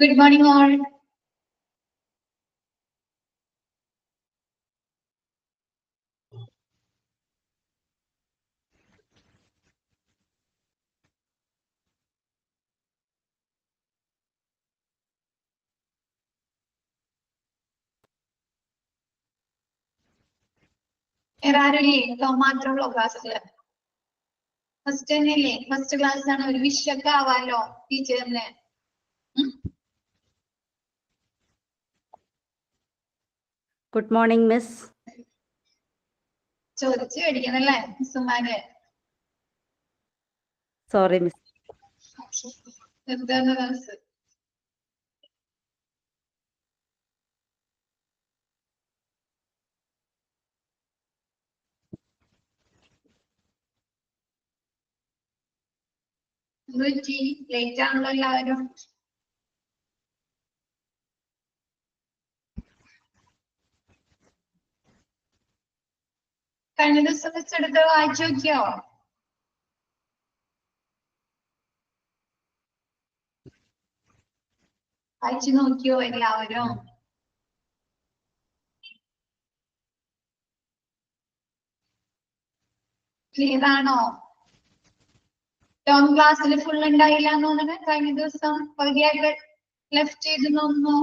Good morning, all. മാത്രമുള്ള ക്ലാസ്സില് first തന്നെയല്ലേ? ഫസ്റ്റ് ക്ലാസ് ആണ്. ഒരു വിഷയൊക്കെ ആവാലോ ടീച്ചറിന്. Good morning miss. ചോദിച്ചു മേടിക്കുന്നല്ലേ മിസ്സുമാര്? Sorry miss. എന്താണ് ക്ലാസ്? ലേറ്റ് ആണല്ലോ എല്ലാവരും. കഴിഞ്ഞ ദിവസം വെച്ചെടുത്ത് വായിച്ചു നോക്കിയോ? വായിച്ചു നോക്കിയോ എല്ലാവരും? ക്ലിയർ ആണോ? ടേം ക്ലാസ്സിൽ ഫുൾ ഉണ്ടായില്ല എന്ന് തോന്നുന്നു. കഴിഞ്ഞ ദിവസം പകുതിയായിട്ട് ലെഫ്റ്റ് ചെയ്ത് തോന്നുന്നു.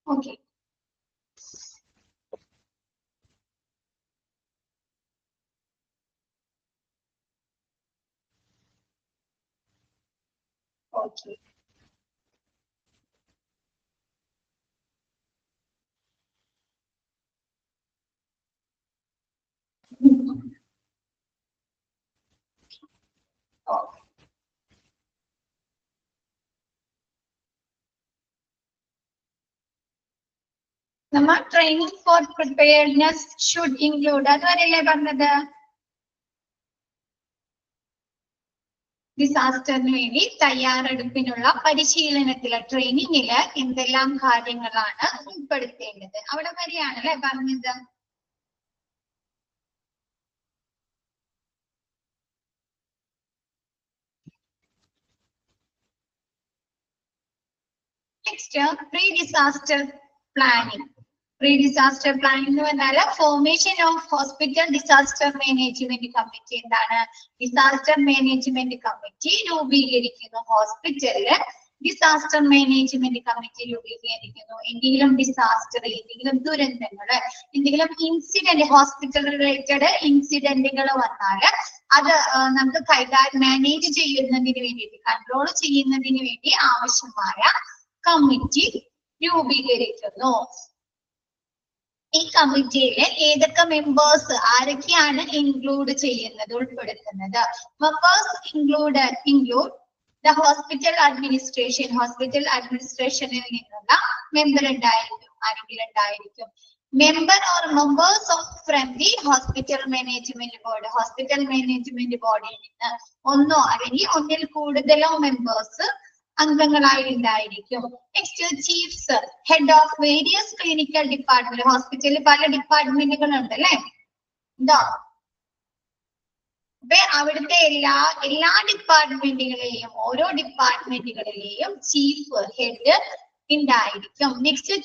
Okay, okay. നമ്മ training for preparedness should include, അതുവരെയല്ലേ പറഞ്ഞത്? ഡിസാസ്റ്ററിന് വേണ്ടി തയ്യാറെടുപ്പിനുള്ള പരിശീലനത്തില് ട്രെയിനിങ്ങില് എന്തെല്ലാം കാര്യങ്ങളാണ് ഉൾപ്പെടുത്തേണ്ടത്? അവിടെ വരെയാണല്ലേ പറഞ്ഞത്? Next, pre disaster planning. Pre disaster planning എന്ന് പറഞ്ഞാൽ formation of hospital disaster management committee. എന്താണ്? ഡിസാസ്റ്റർ മാനേജ്മെന്റ് കമ്മിറ്റി രൂപീകരിക്കുന്നു. ഹോസ്പിറ്റലില് ഡിസാസ്റ്റർ മാനേജ്മെന്റ് കമ്മിറ്റി രൂപീകരിക്കുന്നു. എന്തെങ്കിലും ഡിസാസ്റ്റർ, എന്തെങ്കിലും ദുരന്തങ്ങള്, എന്തെങ്കിലും ഇൻസിഡന്റ്, ഹോസ്പിറ്റൽ റിലേറ്റഡ് ഇൻസിഡന്റുകൾ വന്നാല് അത് നമുക്ക് മാനേജ് ചെയ്യുന്നതിന് വേണ്ടിയിട്ട്, കൺട്രോൾ ചെയ്യുന്നതിന് വേണ്ടി ആവശ്യമായ കമ്മിറ്റി രൂപീകരിക്കുന്നു. ഈ കമ്മിറ്റിയിലെ ഏതൊക്കെ മെമ്പേഴ്സ്, ആരൊക്കെയാണ് ഇൻക്ലൂഡ് ചെയ്യുന്നത്, ഉൾപ്പെടുത്തുന്നത്? Members include the hospital administration. Hospital അഡ്മിനിസ്ട്രേഷനിൽ നിന്നുള്ള മെമ്പർ ഉണ്ടായിരിക്കും. ആരെങ്കിലും ഉണ്ടായിരിക്കും. Member or members of from the hospital management board. Hospital management ബോർഡിൽ നിന്ന് ഒന്നോ അല്ലെങ്കിൽ ഒന്നിൽ കൂടുതലോ മെമ്പേഴ്സ് അംഗങ്ങളായി ഉണ്ടായിരിക്കും. Next, chiefs, head of various clinical department. ഹോസ്പിറ്റലിൽ പല ഡിപ്പാർട്ട്മെന്റുകൾ ഉണ്ട് അല്ലെ? ഉണ്ടോ? അപ്പൊ അവിടുത്തെ എല്ലാ ഡിപ്പാർട്ട്മെന്റുകളെയും, ഓരോ ഡിപ്പാർട്ട്മെന്റുകളിലെയും ചീഫ്, ഹെഡ് ഉണ്ടായിരിക്കും. Next,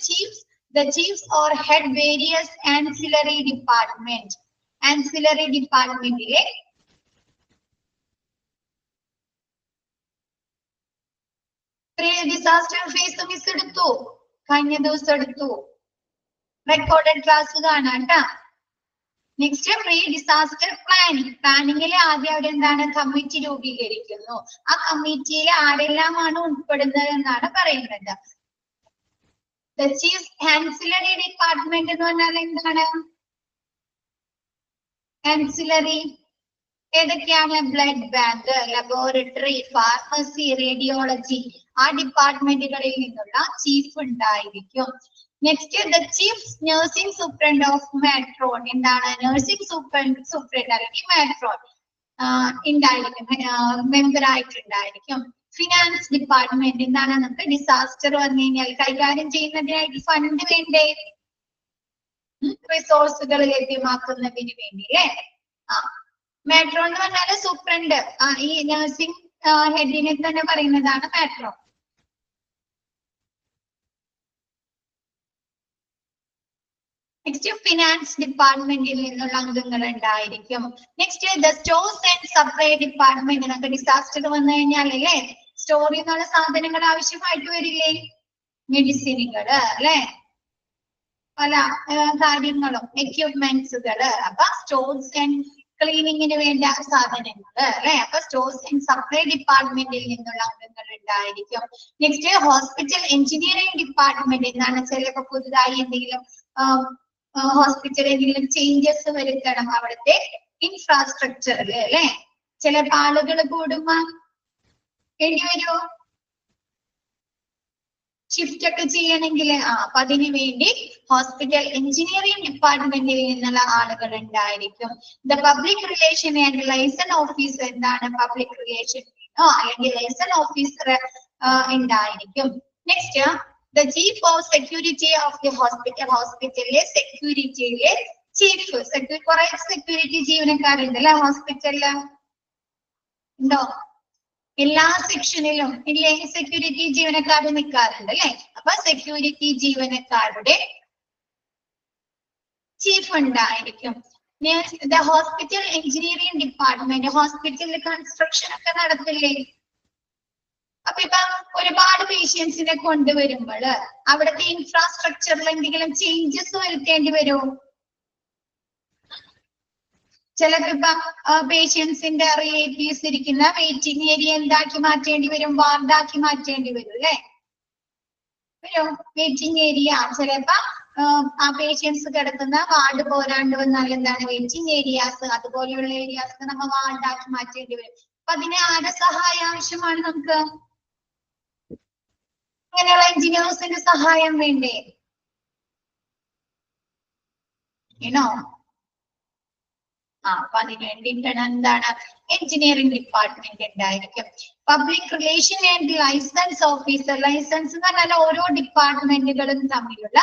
the chiefs or head various ancillary department. Ancillary departmentile disaster phase miss എടുത്തു, കഴിഞ്ഞ ദിവസം എടുത്തു. റെക്കോർഡഡ് ക്ലാസ് കാണാം കേട്ടാ. Next, pre disaster planning. പ്ലാനിങ്ങിൽ ആദ്യം അവിടെ എന്താണ്? കമ്മിറ്റി രൂപീകരിക്കുന്നു. ആ കമ്മിറ്റിയിൽ ആരെല്ലാമാണ് ഉൾപ്പെടുന്നത് എന്നാണ് പറയുന്നത്. The chief ancillary department എന്ന് പറഞ്ഞാൽ എന്താണ്? ആൻസിലറി ഏതൊക്കെയാണ്? Blood bank, laboratory, pharmacy, radiology. ആ ഡിപ്പാർട്ട്മെന്റുകളിൽ നിന്നുള്ള ചീഫ് ഉണ്ടായിരിക്കും. Next, the chief nursing superintendent of matron. എന്താണ്? നഴ്സിംഗ് സൂപ്രണ്ട് അല്ലെങ്കിൽ മാട്രോൺ ഉണ്ടായിരിക്കും, മെമ്പർ ആയിട്ടുണ്ടായിരിക്കും. ഫിനാൻസ് ഡിപ്പാർട്ട്മെന്റ് എന്താണ് നമുക്ക് ഡിസാസ്റ്റർ വന്നു കഴിഞ്ഞാൽ കൈകാര്യം ചെയ്യുന്നതിനായിട്ട് ഫണ്ട് വേണ്ടേ, റിസോഴ്സുകൾ ലഭ്യമാക്കുന്നതിന് വേണ്ടി അല്ലേ. മാട്രോൺ എന്ന് പറഞ്ഞാല് സൂപ്രണ്ട്, ഈ നഴ്സിംഗ് ഹെഡിനെ തന്നെ പറയുന്നതാണ് മാട്രോൺ. നെക്സ്റ്റ് ഫിനാൻസ് ഡിപ്പാർട്ട്മെന്റിൽ നിന്നുള്ള അംഗങ്ങൾ ഉണ്ടായിരിക്കും. Next the stores and supply department. നമുക്ക് ഡിസാസ്റ്റർ വന്നു കഴിഞ്ഞാൽ അല്ലേ സ്റ്റോറിൽ നിന്നുള്ള സാധനങ്ങൾ ആവശ്യമായിട്ട് വരില്ലേ, മെഡിസിനുകള് അല്ലെ, പല കാര്യങ്ങളും എക്യുപ്മെന്റ്സുകള്. അപ്പൊ സ്റ്റോഴ്സ് ആൻഡ് ക്ലീനിങ്ങിന് വേണ്ട സാധനങ്ങള് അല്ലെ. അപ്പൊ സ്റ്റോഴ്സ് ആൻഡ് സപ്ലൈ ഡിപ്പാർട്ട്മെന്റിൽ നിന്നുള്ള അംഗങ്ങൾ ഉണ്ടായിരിക്കും. നെക്സ്റ്റ് ഹോസ്പിറ്റൽ എഞ്ചിനീയറിംഗ് ഡിപ്പാർട്ട്മെന്റ് എന്താണ്, ചിലപ്പോ പുതുതായി എന്തെങ്കിലും ഹോസ്പിറ്റലിൽ എന്തെങ്കിലും ചേഞ്ചസ് വരുത്തണം അവിടുത്തെ ഇൻഫ്രാസ്ട്രക്ചറിൽ അല്ലെ. ചിലപ്പോ ആളുകൾ കൂടുമ്പോ വേണ്ടി വരുമോ, ഷിഫ്റ്റ് ഒക്കെ ചെയ്യണമെങ്കിൽ അപ്പൊ അതിനു വേണ്ടി ഹോസ്പിറ്റൽ എഞ്ചിനീയറിംഗ് ഡിപ്പാർട്ട്മെന്റിൽ നിന്നുള്ള ആളുകൾ ഉണ്ടായിരിക്കും. The public relation and liaison officer എന്താണ്, പബ്ലിക് റിലേഷൻ അല്ലെങ്കിൽ ലൈസൺ ഓഫീസർ ഉണ്ടായിരിക്കും. Next the chief of security of the hospital. ഹോസ്പിറ്റലിലെ സെക്യൂരിറ്റിയിലെ ചീഫ്, കുറെ സെക്യൂരിറ്റി ജീവനക്കാരുണ്ട് അല്ലെ ഹോസ്പിറ്റലില്, ഉണ്ടോ? എല്ലാ സെക്ഷനിലും ഇല്ലേ സെക്യൂരിറ്റി ജീവനക്കാർ നിൽക്കാറുണ്ട് അല്ലെ. അപ്പൊ സെക്യൂരിറ്റി ജീവനക്കാരുടെ ചീഫ് ഉണ്ടായിരിക്കും. ദ ഹോസ്പിറ്റൽ എഞ്ചിനീയറിംഗ് ഡിപ്പാർട്ട്മെന്റ്, ഹോസ്പിറ്റലിൽ കൺസ്ട്രക്ഷൻ ഒക്കെ നടത്തില്ലേ. അപ്പൊ ഇപ്പൊ ഒരുപാട് പേഷ്യൻസിനെ കൊണ്ടുവരുമ്പോൾ അവിടുത്തെ ഇൻഫ്രാസ്ട്രക്ചറിൽ എന്തെങ്കിലും ചേഞ്ചസ് വരുത്തേണ്ടി വരുമോ? ചിലപ്പോ ഇപ്പൊ പേഷ്യൻസിന്റെ റിലേറ്റീവ്സ് ഇരിക്കുന്ന വെയിറ്റിംഗ് ഏരിയ എന്താക്കി മാറ്റേണ്ടി വരും, വാർഡാക്കി മാറ്റേണ്ടി വരും അല്ലെ. വരും വെയിറ്റിംഗ് ഏരിയ. ചിലപ്പോ ആ പേഷ്യൻസ് കിടക്കുന്ന വാർഡ് പോരാണ്ട് വന്നാൽ എന്താണ് വെയിറ്റിംഗ് ഏരിയാസ്, അതുപോലെയുള്ള ഏരിയാസ് നമ്മൾ വാർഡാക്കി മാറ്റേണ്ടി വരും. അപ്പൊ അതിന് ആരുടെ സഹായം ആവശ്യമാണ് നമുക്ക്? ഇങ്ങനെയുള്ള എഞ്ചിനീയേഴ്സിന്റെ സഹായം വേണ്ടേ? ണോ? അപ്പൊ അതിന് വേണ്ടിയിട്ടാണ് എന്താണ് എഞ്ചിനീയറിംഗ് ഡിപ്പാർട്ട്മെന്റ് ഉണ്ടായിരിക്കും. Public relation and license officer. License എന്ന് പറഞ്ഞാൽ ഓരോ ഡിപ്പാർട്ട്മെന്റുകളും തമ്മിലുള്ള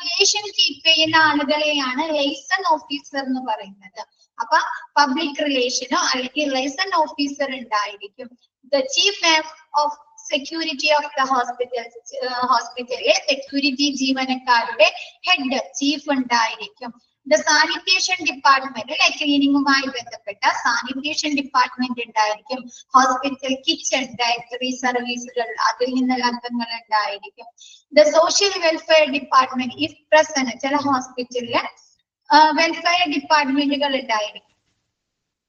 റിലേഷൻ കീപ്പ് ചെയ്യുന്ന ആളുകളെയാണ് ലൈസൺ ഓഫീസർ എന്ന് പറയുന്നത്. അപ്പൊ പബ്ലിക് റിലേഷനോ അല്ലെങ്കിൽ ലൈസൺ ഓഫീസർ ഉണ്ടായിരിക്കും. The chief of security of the ഹോസ്പിറ്റലിലെ സെക്യൂരിറ്റി ജീവനക്കാരുടെ ഹെഡ് ചീഫ് ഉണ്ടായിരിക്കും. ദ സാനിറ്റേഷൻ ഡിപ്പാർട്ട്മെന്റ് അല്ലെ ക്ലീനിങ്ങുമായി ബന്ധപ്പെട്ട സാനിറ്റേഷൻ ഡിപ്പാർട്ട്മെന്റ് ഉണ്ടായിരിക്കും. ഹോസ്പിറ്റൽ കിച്ചൺ ഡയറ്ററി സർവീസുകൾ അതിൽ നിന്നുള്ള അംഗങ്ങൾ ഉണ്ടായിരിക്കും. The social welfare department if present. ചില ഹോസ്പിറ്റലില് വെൽഫെയർ ഡിപ്പാർട്ട്മെന്റുകൾ ഉണ്ടായിരിക്കും.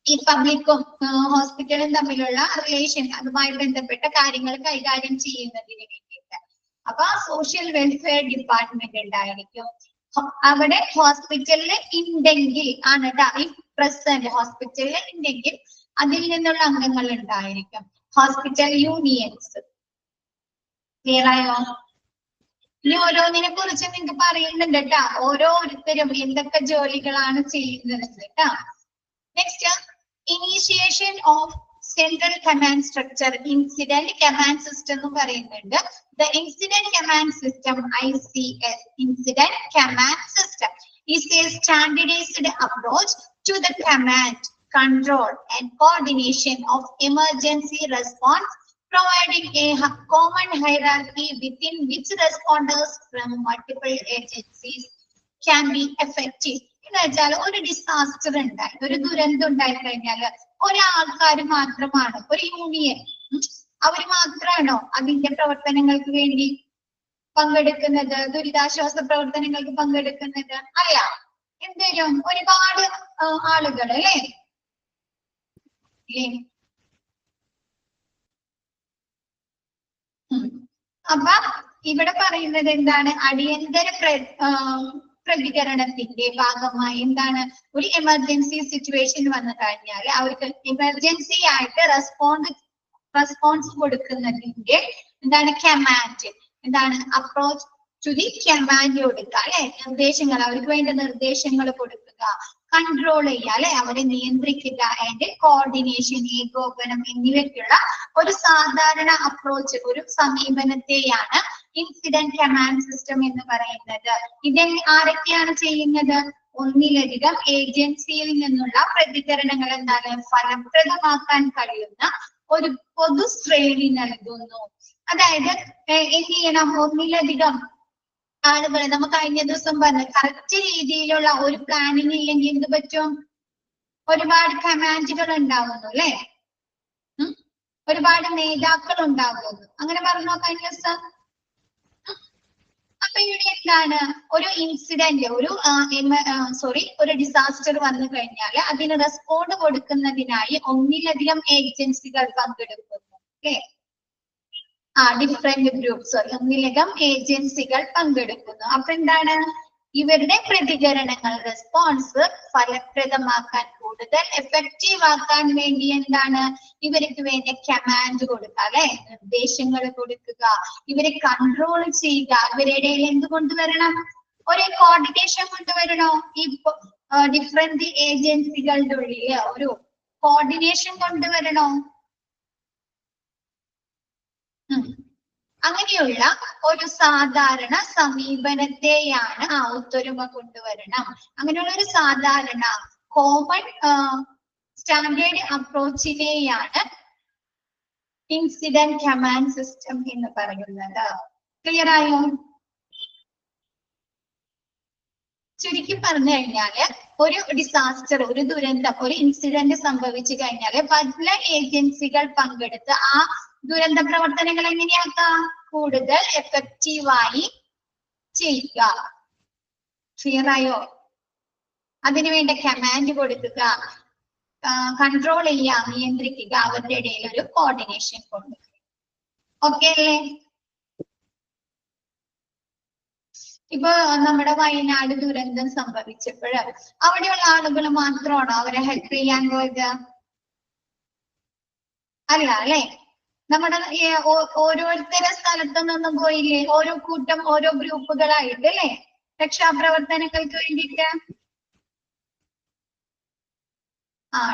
ഈ പബ്ലിക്കും ഹോസ്പിറ്റലും തമ്മിലുള്ള റിലേഷൻ അതുമായി ബന്ധപ്പെട്ട കാര്യങ്ങൾ കൈകാര്യം ചെയ്യുന്നതിന് വേണ്ടിയിട്ട്. അപ്പൊ സോഷ്യൽ വെൽഫെയർ ഡിപ്പാർട്ട്മെന്റ് ഉണ്ടായിരിക്കും. അവിടെ ഹോസ്പിറ്റലിൽ ഉണ്ടെങ്കിൽ ആണ് കേട്ടോ, ഈ പ്രസന്റ് ഹോസ്പിറ്റലിൽ ഉണ്ടെങ്കിൽ അതിൽ നിന്നുള്ള അംഗങ്ങൾ ഉണ്ടായിരിക്കും. Hospital unions. ക്ലിയർ ആയോ? ഇനി ഓരോന്നിനെ കുറിച്ച് നിങ്ങൾക്ക് പറയുന്നുണ്ട് കേട്ടാ, ഓരോരുത്തരും എന്തൊക്കെ ജോലികളാണ് ചെയ്യുന്നത് കേട്ടാ. Next initiation of central command structure. Incident command system എന്ന് പറയുന്നുണ്ട്. The Incident Command System (ICS) Incident Command System is a standardized approach to the command, control, and coordination of emergency response, providing a common hierarchy within which responders from multiple agencies can be effective. എന്ന് വെച്ചാൽ ഒരു disaster ഉണ്ടായി, ഒരു ദുരന്തം ഉണ്ടായി കഴിഞ്ഞാൽ ഒരാൾക്കാർ മാത്രമാണ്, ഒരു യൂണിയൻ അവർ മാത്രമാണോ അതിന്റെ പ്രവർത്തനങ്ങൾക്ക് വേണ്ടി പങ്കെടുക്കുന്നത്, ദുരിതാശ്വാസ പ്രവർത്തനങ്ങൾക്ക് പങ്കെടുക്കുന്നത്? അല്ല, എന്തേലും ഒരുപാട് ആളുകൾ അല്ലേ. അപ്പൊ ഇവിടെ പറയുന്നത് എന്താണ്, അടിയന്തര പ്രതികരണത്തിന്റെ ഭാഗമായി എന്താണ്, ഒരു എമർജൻസി സിറ്റുവേഷൻ വന്നു കഴിഞ്ഞാൽ അവർക്ക് എമർജൻസി ആയിട്ട് റെസ്പോൺസ് കൊടുക്കുന്നതിന്റെ എന്താണ് കമാൻഡ്, എന്താണ് അപ്രോച്ച് ടു ദി കമാൻഡ് കൊടുക്കുക അല്ലെ, നിർദ്ദേശങ്ങൾ അവർക്ക് വേണ്ട നിർദ്ദേശങ്ങൾ കൊടുക്കുക. കൊടുക്കുക, കൺട്രോൾ ചെയ്യുക അല്ലെ, അവരെ നിയന്ത്രിക്കുക, ആൻഡ് കോർഡിനേഷൻ, ഏകോപനം എന്നിവയ്ക്കുള്ള ഒരു സാധാരണ അപ്രോച്ച്, ഒരു സമീപനത്തെയാണ് ഇൻസിഡന്റ് കമാൻഡ് സിസ്റ്റം എന്ന് പറയുന്നത്. ഇത് ആരൊക്കെയാണ് ചെയ്യുന്നത്? ഒന്നിലധികം ഏജൻസിയിൽ നിന്നുള്ള പ്രതികരണങ്ങൾ എന്താണ് ഫലപ്രദമാക്കാൻ കഴിയുന്ന ഒരു പൊതു ശ്രേണി നൽകുന്നു. അതായത് എന്ത് ചെയ്യണം? ഒന്നിലധികം ആളുകൾ, നമുക്ക് കഴിഞ്ഞ ദിവസം പറഞ്ഞ കറക്റ്റ് രീതിയിലുള്ള ഒരു പ്ലാനിങ് ഇല്ലെങ്കിൽ എന്ത് പറ്റും? ഒരുപാട് കമാൻഡുകൾ ഉണ്ടാവുന്നു അല്ലെ, ഒരുപാട് നേതാക്കൾ ഉണ്ടാകുന്നു, അങ്ങനെ പറഞ്ഞോ കഴിഞ്ഞ ദിവസം. അപ്പൊ ഇവിടെ എന്താണ്? ഒരു ഇൻസിഡന്റ്, ഒരു ഡിസാസ്റ്റർ വന്നു കഴിഞ്ഞാൽ അതിന് റെസ്പോണ്ട് കൊടുക്കുന്നതിനായി ഒന്നിലധികം ഏജൻസികൾ പങ്കെടുക്കുന്നു അല്ലെ. ഡിഫറെന്റ് ഗ്രൂപ്പ്സ്, ഒന്നിലധികം ഏജൻസികൾ പങ്കെടുക്കുന്നു. അപ്പൊ എന്താണ്? ഇവരുടെ പ്രതികരണങ്ങൾ, റെസ്പോൺസ് ഫലപ്രദമാക്കാൻ, കൂടുതൽ എഫക്റ്റീവ് ആക്കാൻ വേണ്ടി എന്താണ് ഇവർക്ക് വേണ്ടി കമാൻഡ് കൊടുക്കുക അല്ലെ, നിർദ്ദേശങ്ങൾ കൊടുക്കുക, ഇവരെ കൺട്രോൾ ചെയ്യുക. ഇവരുടെ ഇടയിൽ എന്ത് കൊണ്ടുവരണം? ഒരു കോർഡിനേഷൻ കൊണ്ടുവരണോ? ഈ ഡിഫറെന്റ് ഏജൻസികളുടെ ഉള്ളിൽ ഒരു കോർഡിനേഷൻ കൊണ്ടുവരണോ? അങ്ങനെയുള്ള ഒരു സാധാരണ സമീപനത്തെയാണ് ഒത്തൊരുമ കൊണ്ടുവരണം. അങ്ങനെയുള്ള ഒരു സാധാരണ കോമൺ സ്റ്റാൻഡേർഡ് അപ്രോച്ചിനെയാണ് ഇൻസിഡന്റ് കമാൻഡ് സിസ്റ്റം എന്ന് പറയുന്നത്. ക്ലിയർ ആയോ? ചുരുക്കി പറഞ്ഞു കഴിഞ്ഞാല് ഒരു ഡിസാസ്റ്റർ, ഒരു ദുരന്തം, ഒരു ഇൻസിഡന്റ് സംഭവിച്ചു കഴിഞ്ഞാല് പല ഏജൻസികൾ പങ്കെടുത്ത് ആ ദുരന്ത പ്രവർത്തനങ്ങൾ എങ്ങനെയാക്കാം? കൂടുതൽ എഫക്റ്റീവായി ചെയ്യുക. ക്ലിയർ ആയോ? അതിനുവേണ്ട കമാൻഡ് കൊടുക്കുക, കൺട്രോൾ ചെയ്യുക, നിയന്ത്രിക്കുക, അവരുടെ ഇടയിൽ ഒരു കോർഡിനേഷൻ കൊണ്ടുവരിക. ഓക്കെ അല്ലേ? ഇപ്പൊ നമ്മുടെ വയനാട് ദുരന്തം സംഭവിച്ചപ്പോൾ അവിടെയുള്ള ആളുകൾ മാത്രമാണോ അവരെ ഹെൽപ്പ് ചെയ്യാൻ പോയത്? അല്ല അല്ലെ, നമ്മുടെ ഓരോരുത്തരുടെ സ്ഥലത്തു നിന്നും പോയില്ലേ? ഓരോ കൂട്ടം, ഓരോ ഗ്രൂപ്പുകളായിട്ട് അല്ലെ, രക്ഷാപ്രവർത്തനങ്ങൾക്ക് വേണ്ടിയിട്ട്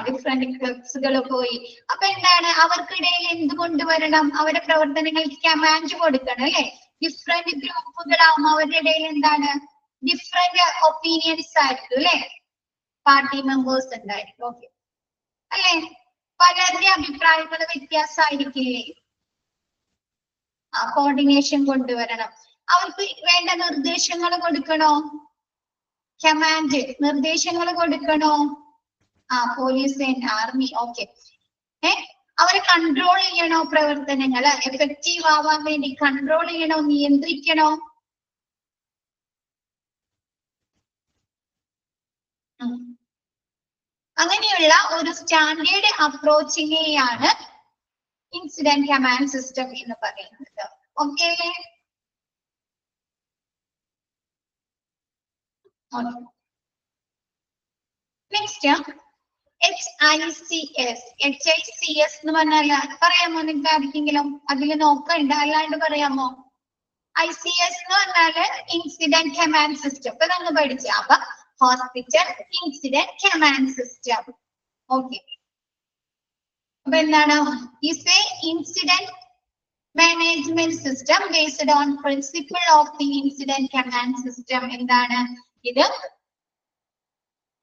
ഡിഫറെന്റ് ക്ലബ്സുകൾ പോയി. അപ്പൊ എന്താണ്? അവർക്കിടയിൽ എന്ത് കൊണ്ടുവരണം? അവരുടെ പ്രവർത്തനങ്ങൾക്ക് കമാൻഡ് കൊടുക്കണം അല്ലെ. ഡിഫറെന്റ് ഗ്രൂപ്പുകളാവുമ്പോൾ അവരുടെ ഇടയിൽ എന്താണ്? ഡിഫറെന്റ് ഒപ്പീനിയൻസ് ആയിരിക്കും അല്ലെ, പാർട്ടി മെമ്പേഴ്സ് ഉണ്ടായിരിക്കും. ഓക്കെ അല്ലെ, പലരുടെ അഭിപ്രായങ്ങൾ വ്യത്യാസമായിരിക്കില്ലേ? കോർഡിനേഷൻ കൊണ്ടുവരണം. അവർക്ക് വേണ്ട നിർദ്ദേശങ്ങൾ കൊടുക്കണോ? കമാൻഡ് നിർദ്ദേശങ്ങൾ കൊടുക്കണോ? Police and army. ഓക്കെ, അവരെ കൺട്രോൾ ചെയ്യണോ? പ്രവർത്തനങ്ങൾ എഫക്റ്റീവ് ആവാൻ വേണ്ടി കൺട്രോൾ ചെയ്യണോ? നിയന്ത്രിക്കണോ? അങ്ങനെയുള്ള ഒരു സ്റ്റാൻഡേർഡ് അപ്രോച്ചിനെയാണ് ഇൻസിഡന്റ് കമാൻഡ് സിസ്റ്റം എന്ന് പറയുന്നത്. Okay, next HICS. HICS എന്ന് പറഞ്ഞാൽ പറയാമോ നിങ്ങൾക്ക് ആർക്കെങ്കിലും? അതിൽ നോക്കണ്ട, അല്ലാണ്ട് പറയാമോ? ICS എന്ന് പറഞ്ഞാല് ഇൻസിഡന്റ് കമാൻഡ് സിസ്റ്റം. ഇപ്പൊ നമ്മൾ പഠിച്ച അപ്പൊ hospital incident command system. Okay, അപ്പൊ എന്താണ്? Is A incident management system based on principle of the incident command system. എന്താണ് ഇത്?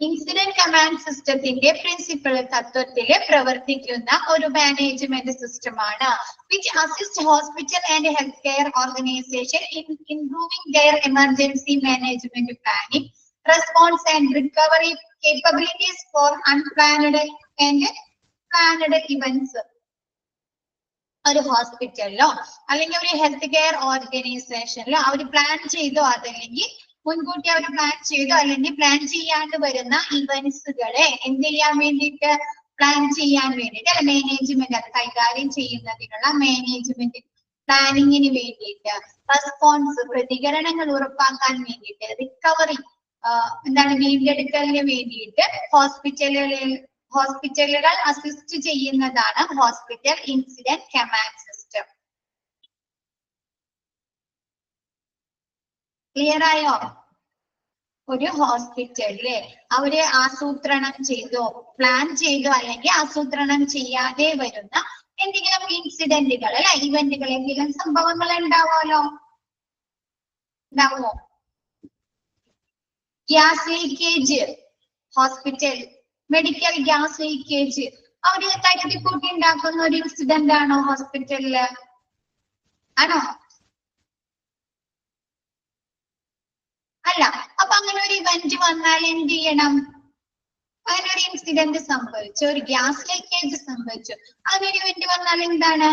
ഇൻസിഡന്റ് കമാൻഡ് സിസ്റ്റത്തിന്റെ പ്രിൻസിപ്പിൾ, തത്വത്തില് പ്രവർത്തിക്കുന്ന ഒരു മാനേജ്മെന്റ് സിസ്റ്റമാണ്. which assist hospital and healthcare organization in improving their emergency management planning, response and recovery capabilities for unplanned and planned events. ഒരു ഹോസ്പിറ്റലിലോ അല്ലെങ്കിൽ ഒരു health care ഓർഗനൈസേഷനിലോ അവർ plan ചെയ്തോ, അതല്ലെങ്കിൽ മുൻകൂട്ടി അവർ പ്ലാൻ ചെയ്തോ, അല്ലെങ്കിൽ പ്ലാൻ ചെയ്യാണ്ട് വരുന്ന ഇവന്റ്സുകളെ എന്ത് ചെയ്യാൻ വേണ്ടിയിട്ട്? പ്ലാൻ ചെയ്യാൻ വേണ്ടിയിട്ട്, അല്ല മാനേജ്മെന്റ്, അത് കൈകാര്യം ചെയ്യുന്നതിനുള്ള മാനേജ്മെന്റ് പ്ലാനിങ്ങിന് വേണ്ടിയിട്ട്, റെസ്പോൺസ് പ്രതികരണങ്ങൾ ഉറപ്പാക്കാൻ വേണ്ടിയിട്ട്, റിക്കവറി എന്താണ് വീണ്ടെടുക്കലിന് വേണ്ടിയിട്ട് ഹോസ്പിറ്റലുകൾ അസിസ്റ്റ് ചെയ്യുന്നതാണ് hospital incident command system. Clear ആയോ? ഒരു ഹോസ്പിറ്റലില് അവര് ആസൂത്രണം ചെയ്തോ പ്ലാൻ ചെയ്തോ അല്ലെങ്കിൽ ആസൂത്രണം ചെയ്യാതെ വരുന്ന എന്തെങ്കിലും ഇൻസിഡന്റുകൾ അല്ലെ ഇവന്റുകൾ എന്തെങ്കിലും സംഭവങ്ങൾ ഉണ്ടാവുമല്ലോ. ഉണ്ടാവുമോ? Gas leakage, hospital medical gas leakage അവര് കരുതിക്കൂട്ടി ഉണ്ടാക്കുന്ന ഒരു ഇൻസിഡന്റ് ആണോ ഹോസ്പിറ്റലില്? ആണോ? അല്ല. അപ്പൊ അങ്ങനെ ഒരു ഇവന്റ് വന്നാൽ എന്ത് ചെയ്യണം? അങ്ങനെ ഒരു ഇൻസിഡന്റ് സംഭവിച്ചു, ഒരു ഗ്യാസ് ലീക്കേജ് സംഭവിച്ചു, അങ്ങനെ ഒരു ഇവന്റ് വന്നാൽ എന്താണ്?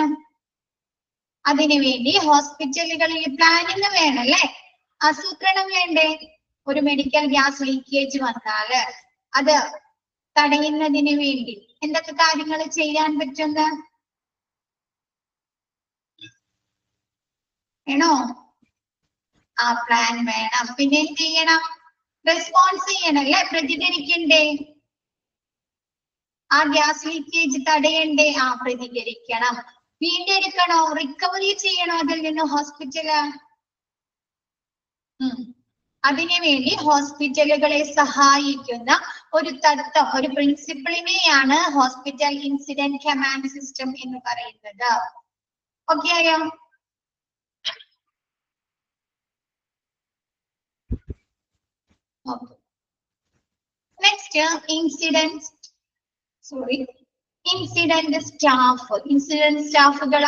അതിനുവേണ്ടി ഹോസ്പിറ്റലുകളിൽ പ്ലാനിങ് വേണല്ലേ, ആസൂത്രണം വേണ്ടേ? ഒരു മെഡിക്കൽ ഗ്യാസ് ലീക്കേജ് വന്നാല് അത് തടയുന്നതിന് വേണ്ടി എന്തൊക്കെ കാര്യങ്ങൾ ചെയ്യാൻ പറ്റുന്ന വേണോ? ആ പ്ലാൻ വേണം. പിന്നെ എന്ത് ചെയ്യണം? റെസ്പോൺസ് ചെയ്യണല്ലേ, പ്രതികരിക്കണ്ടേ? ആ ഗ്യാസ് ലീക്കേജ് തടയണ്ടേ? ആ പ്രതികരിക്കണം. വീണ്ടെടുക്കണോ, റിക്കവറി ചെയ്യണോ അതിൽ നിന്ന് ഹോസ്പിറ്റല്? അതിനുവേണ്ടി ഹോസ്പിറ്റലുകളെ സഹായിക്കുന്ന ഒരു തത്വം, ഒരു പ്രിൻസിപ്പിളിനെയാണ് ഹോസ്പിറ്റൽ ഇൻസിഡന്റ് കമാൻഡ് സിസ്റ്റം എന്ന് പറയുന്നത്. ഓക്കെ ആയോ? Next incident staff. ഇൻസിഡന്റ് സ്റ്റാഫുകൾ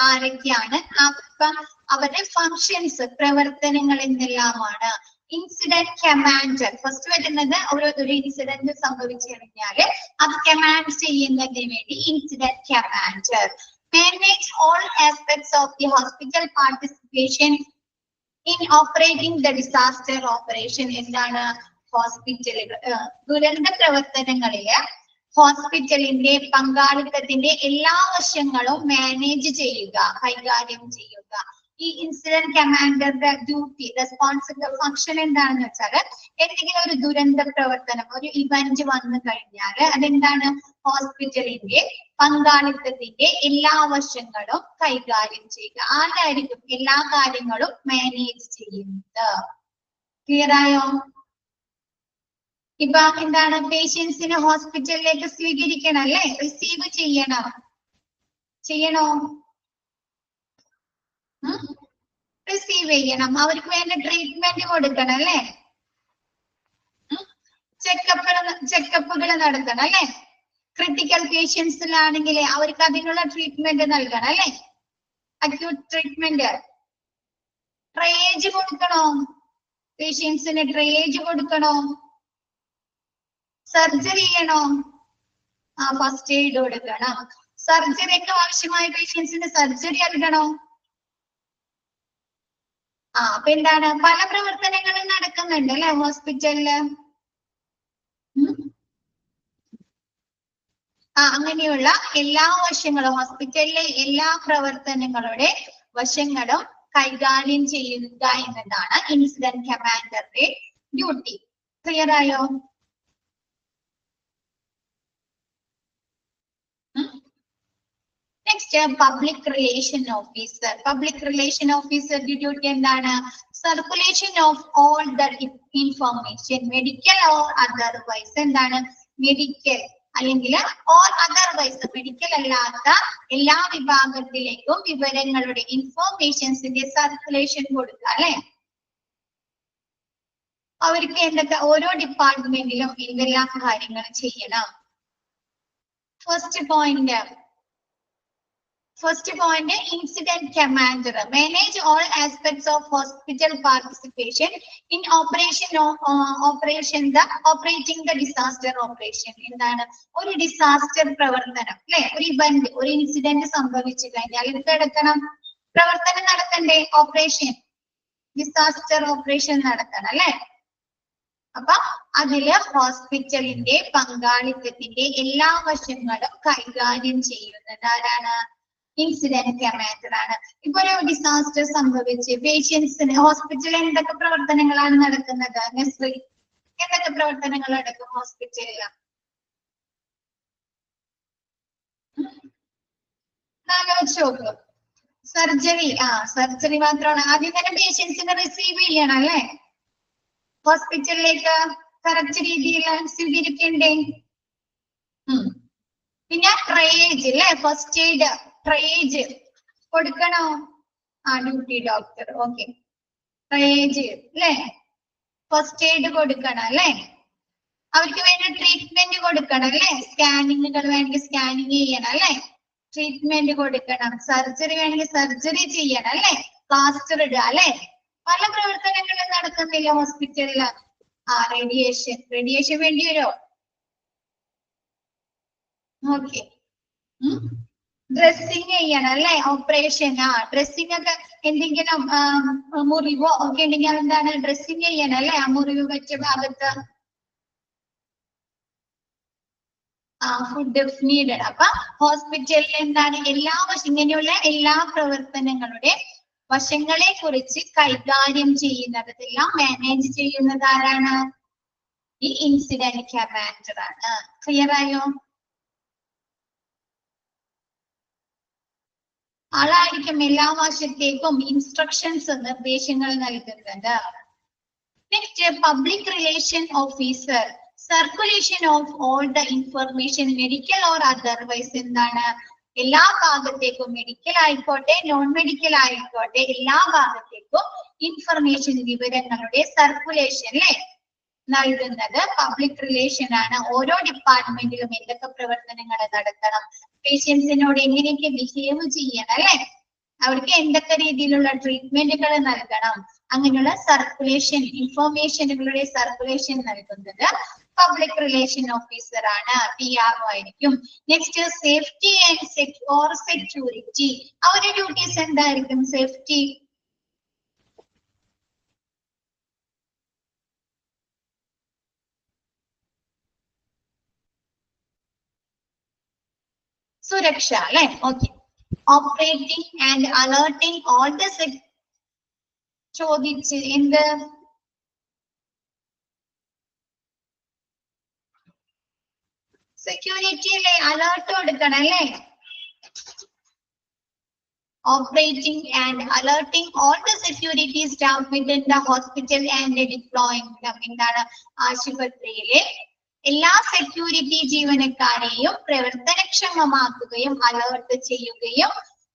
ആരൊക്കെയാണ്? അപ്പൊ അവരുടെ ഫങ്ഷൻസ്, പ്രവർത്തനങ്ങൾ എന്തെല്ലാമാണ്? ഇൻസിഡന്റ് കമാൻഡർ ഫസ്റ്റ് വരുന്നത്. ഒരു ഇൻസിഡന്റ് സംഭവിച്ചു കഴിഞ്ഞാല് അത് കമാൻഡ് ചെയ്യുന്നതിന് വേണ്ടി incident commander. Manage all aspects of the hospital participation in operating the disaster operation. എന്താണ്? ഹോസ്പിറ്റലുകൾ ദുരന്ത പ്രവർത്തനങ്ങളില് ഹോസ്പിറ്റലിന്റെ പങ്കാളിത്തത്തിന്റെ എല്ലാ വശങ്ങളും മാനേജ് ചെയ്യുക, കൈകാര്യം ചെയ്യുക. ഈ ഇൻസിഡന്റ് കമാൻഡറുടെ ഡ്യൂട്ടി, റെസ്പോൺസിബിൾ ഫംഗ്ഷൻ എന്താണെന്ന് വെച്ചാൽ എന്തെങ്കിലും ഒരു ദുരന്ത പ്രവർത്തനം, ഒരു ഇവന്റ് വന്നു കഴിഞ്ഞാൽ അതെന്താണ്? ഹോസ്പിറ്റലിന്റെ പങ്കാളിത്തത്തിന്റെ എല്ലാ വശങ്ങളും കൈകാര്യം ചെയ്യുക. ആരായിരിക്കും എല്ലാ കാര്യങ്ങളും മാനേജ് ചെയ്യുന്നത്? ക്ലിയർ ആയോ? ഇപ്പൊ എന്താണ്? പേഷ്യൻസിനെ ഹോസ്പിറ്റലിലേക്ക് സ്വീകരിക്കണം അല്ലെ, റിസീവ് ചെയ്യണോ? റിസീവ് ചെയ്യണം. അവർക്ക് വേണ്ട ട്രീറ്റ്മെന്റ് കൊടുക്കണം അല്ലെ, ചെക്കപ്പുകൾ നടത്തണം അല്ലെ. ക്രിട്ടിക്കൽ പേഷ്യൻസിലാണെങ്കിൽ അവർക്ക് അതിനുള്ള ട്രീറ്റ്മെന്റ് നൽകണം അല്ലെ, അക്യൂട്ട് ട്രീറ്റ്മെന്റ്. ട്രയേജ് കൊടുക്കണോ? പേഷ്യൻസിന് ട്രയേജ് കൊടുക്കണോ? സർജറി ചെയ്യണോ? ഫസ്റ്റ് എയ്ഡ് കൊടുക്കണം. സർജറിക്ക് ആവശ്യമായ പേഷ്യൻസിന് സർജറി നൽകണോ? അപ്പൊ എന്താണ്? പല പ്രവർത്തനങ്ങളും നടക്കുന്നുണ്ട് അല്ലെ ഹോസ്പിറ്റലില്. അങ്ങനെയുള്ള എല്ലാ വശങ്ങളും, ഹോസ്പിറ്റലിലെ എല്ലാ പ്രവർത്തനങ്ങളുടെ വശങ്ങളും കൈകാര്യം ചെയ്യുക എന്നതാണ് ഇൻസിഡന്റ് കമാൻഡറുടെ ഡ്യൂട്ടി. ക്ലിയർ ആയോ? Next public relation officer. Public relation ഓഫീസറുടെ ഡ്യൂട്ടി എന്താണ്? Circulation of all the information, medical or otherwise. എന്താണ്? മെഡിക്കൽ അല്ലെങ്കിൽ ഓർ അതർവൈസ്, മെഡിക്കൽ അല്ലാത്ത എല്ലാ വിഭാഗത്തിലേക്കും വിവരങ്ങളുടെ, ഇൻഫോർമേഷൻസിന്റെ സർക്കുലേഷൻ കൊടുക്കുക അല്ലെ. അവർക്ക് എന്തൊക്കെ, ഓരോ ഡിപ്പാർട്ട്മെന്റിലും എന്തെല്ലാം കാര്യങ്ങൾ ചെയ്യണം? First point, incident commander manage all aspects of hospital participation in operating the disaster operation. എന്താണ്? ഒരു ഡിസാസ്റ്റർ പ്രവർത്തനം അല്ലെ, ഒരു ഇവന്റ്, ഒരു ഇൻസിഡന്റ് സംഭവിച്ചു കഴിഞ്ഞാൽ എന്തെടുക്കണം? പ്രവർത്തനം നടത്തണ്ടേ? ഓപ്പറേഷൻ, ഡിസാസ്റ്റർ ഓപ്പറേഷൻ നടത്തണം അല്ലെ. അപ്പൊ അതില് ഹോസ്പിറ്റലിന്റെ പങ്കാളിത്തത്തിന്റെ എല്ലാ വശങ്ങളും കൈകാര്യം ചെയ്യുന്നത് ആരാണ്? ഇൻസിഡന്റ് കമാൻഡർ ആണ്. ഇപ്പൊ ഒരു ഡിസാസ്റ്റർ സംഭവിച്ച് പേഷ്യൻസിന് ഹോസ്പിറ്റലിൽ എന്തൊക്കെ പ്രവർത്തനങ്ങളാണ് നടക്കുന്നത്? നെസ്രി, എന്തൊക്കെ പ്രവർത്തനങ്ങൾ നടക്കും ഹോസ്പിറ്റലിൽ? ആലോചിച്ച് നോക്കും. സർജറി, സർജറി മാത്രമാണ്. ആദ്യം തന്നെ പേഷ്യൻസിനെ റിസീവ് ചെയ്യണം അല്ലെ. ഹോസ്പിറ്റലിലേക്ക് കറക്റ്റ് രീതിയിൽ സ്വീകരിക്കണ്ടേ? പിന്നെ ട്രയേജ് അല്ലെ, ഫസ്റ്റ് എയ്ഡ് ട്രയേജ് കൊടുക്കണോ? Duty doctor. ഓക്കെ, ട്രയേജ് അല്ലെ, ഫസ്റ്റ് എയ്ഡ് കൊടുക്കണം അല്ലെ, അവർക്ക് വേണ്ട ട്രീറ്റ്മെന്റ് കൊടുക്കണം അല്ലെ, സ്കാനിങ്ങുകൾ വേണമെങ്കിൽ സ്കാനിങ് ചെയ്യണം അല്ലെ, ട്രീറ്റ്മെന്റ് കൊടുക്കണം, സർജറി വേണമെങ്കിൽ സർജറി ചെയ്യണം അല്ലെ, പ്ലാസ്റ്റർ ഇടുക അല്ലെ, പല പ്രവർത്തനങ്ങളും നടക്കുന്നില്ല ഹോസ്പിറ്റലില്. റേഡിയേഷൻ വേണ്ടി വരുമോ? ഓക്കെ, ഡ്രസ്സിങ് ചെയ്യണം അല്ലെ, ഓപ്പറേഷൻ. ഡ്രസ്സിംഗ് ഒക്കെ എന്തെങ്കിലും മുറിവോ ഒക്കെ ഉണ്ടെങ്കിൽ എന്താണ് ഡ്രസ്സിങ് ചെയ്യണം അല്ലെ, ആ മുറിവ് വെച്ച ഭാഗത്ത്. Food needed. അപ്പൊ ഹോസ്പിറ്റലിൽ എന്താണ് ഇങ്ങനെയുള്ള എല്ലാ പ്രവർത്തനങ്ങളുടെ വശങ്ങളെ കുറിച്ച് കൈകാര്യം ചെയ്യുന്നത്, എല്ലാം മാനേജ് ചെയ്യുന്നത് ആരാണ്? ഈ ഇൻസിഡന്റ് കമാൻഡർ ആണ്. ക്ലിയർ ആയോ? ആളായിരിക്കും എല്ലാ വശത്തേക്കും ഇൻസ്ട്രക്ഷൻസ്, നിർദ്ദേശങ്ങൾ നൽകുന്നത്. Next, public relation officer, circulation of all the information, medical or otherwise. എന്താണ്? എല്ലാ ഭാഗത്തേക്കും, മെഡിക്കൽ ആയിക്കോട്ടെ നോൺ മെഡിക്കൽ ആയിക്കോട്ടെ, എല്ലാ ഭാഗത്തേക്കും ഇൻഫർമേഷൻ, വിവരങ്ങളുടെ സർക്കുലേഷൻ അല്ലെ നൽകുന്നത് പബ്ലിക് റിലേഷൻ ആണ്. ഓരോ ഡിപ്പാർട്ട്മെന്റിലും എന്തൊക്കെ പ്രവർത്തനങ്ങൾ നടത്തണം, പേഷ്യൻസിനോട് എങ്ങനെയൊക്കെ ബിഹേവ് ചെയ്യണം അല്ലെ, അവർക്ക് എന്തൊക്കെ രീതിയിലുള്ള ട്രീറ്റ്മെന്റുകൾ നൽകണം, അങ്ങനെയുള്ള സർക്കുലേഷൻ, ഇൻഫോർമേഷനുകളുടെ സർക്കുലേഷൻ നൽകുന്നത് പബ്ലിക് റിലേഷൻ ഓഫീസർ ആണ്, PRO ആയിരിക്കും. Next, safety and security. അവരുടെ ഡ്യൂട്ടീസ് എന്തായിരിക്കും? സേഫ്റ്റി, സുരക്ഷ അല്ലെ. Okay, operating and alerting all the ചോദിച്ച് എന്ത്? സെക്യൂരിറ്റി അല്ലേ, അലേർട്ട് കൊടുക്കണം അല്ലേ. Operating and alerting all the security staff within the hospital and deploying them. എന്താണ്? ആശുപത്രിയിലെ എല്ലാ സെക്യൂരിറ്റി ജീവനക്കാരെയും പ്രവർത്തനക്ഷമമാക്കുകയും അലേർട്ട് ചെയ്യുകയും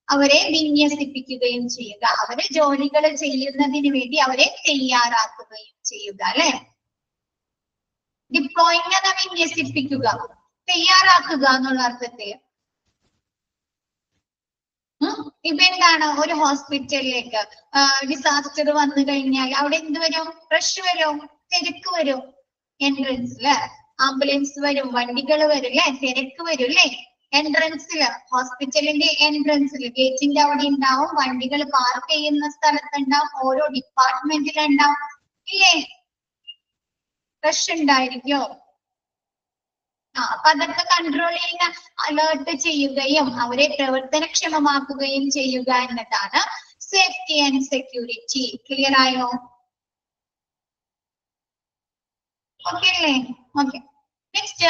അവരെ വിന്യസിപ്പിക്കുകയും ചെയ്യുക, അവരെ ജോലികൾ ചെയ്യുന്നതിന് വേണ്ടി അവരെ തയ്യാറാക്കുകയും ചെയ്യുക അല്ലെ. ഡിപ്ലോയിങ് എന്ന വിന്യസിപ്പിക്കുക, തയ്യാറാക്കുക എന്നുള്ള അർത്ഥത്തിൽ. ഇപ്പൊ എന്താണ്? ഒരു ഹോസ്പിറ്റലിലേക്ക് ഡിസാസ്റ്റർ വന്നു കഴിഞ്ഞാൽ അവിടെ എന്ത് വരും? റഷ് വരും, തിരക്ക് വരും. എൻട്രൻസില് ആംബുലൻസ് വരും, വണ്ടികൾ വരും അല്ലെ, തിരക്ക് വരും അല്ലെ. എൻട്രൻസില്, ഹോസ്പിറ്റലിന്റെ എൻട്രൻസിൽ ഗേറ്റിന്റെ അവിടെ ഉണ്ടാവും, വണ്ടികൾ പാർക്ക് ചെയ്യുന്ന സ്ഥലത്തുണ്ടാവും, ഓരോ ഡിപ്പാർട്ട്മെന്റിലുണ്ടാവും ഇല്ലേ. റഷ് ഉണ്ടായിരിക്കോ? അപ്പൊ അതൊക്കെ കൺട്രോൾ ചെയ്യുന്ന, അലേർട്ട് ചെയ്യുകയും അവരെ പ്രവർത്തനക്ഷമമാക്കുകയും ചെയ്യുക എന്നതാണ് സേഫ്റ്റി ആൻഡ് സെക്യൂരിറ്റി. ക്ലിയർ ആയോ? ഓക്കെ അല്ലേ? Okay, next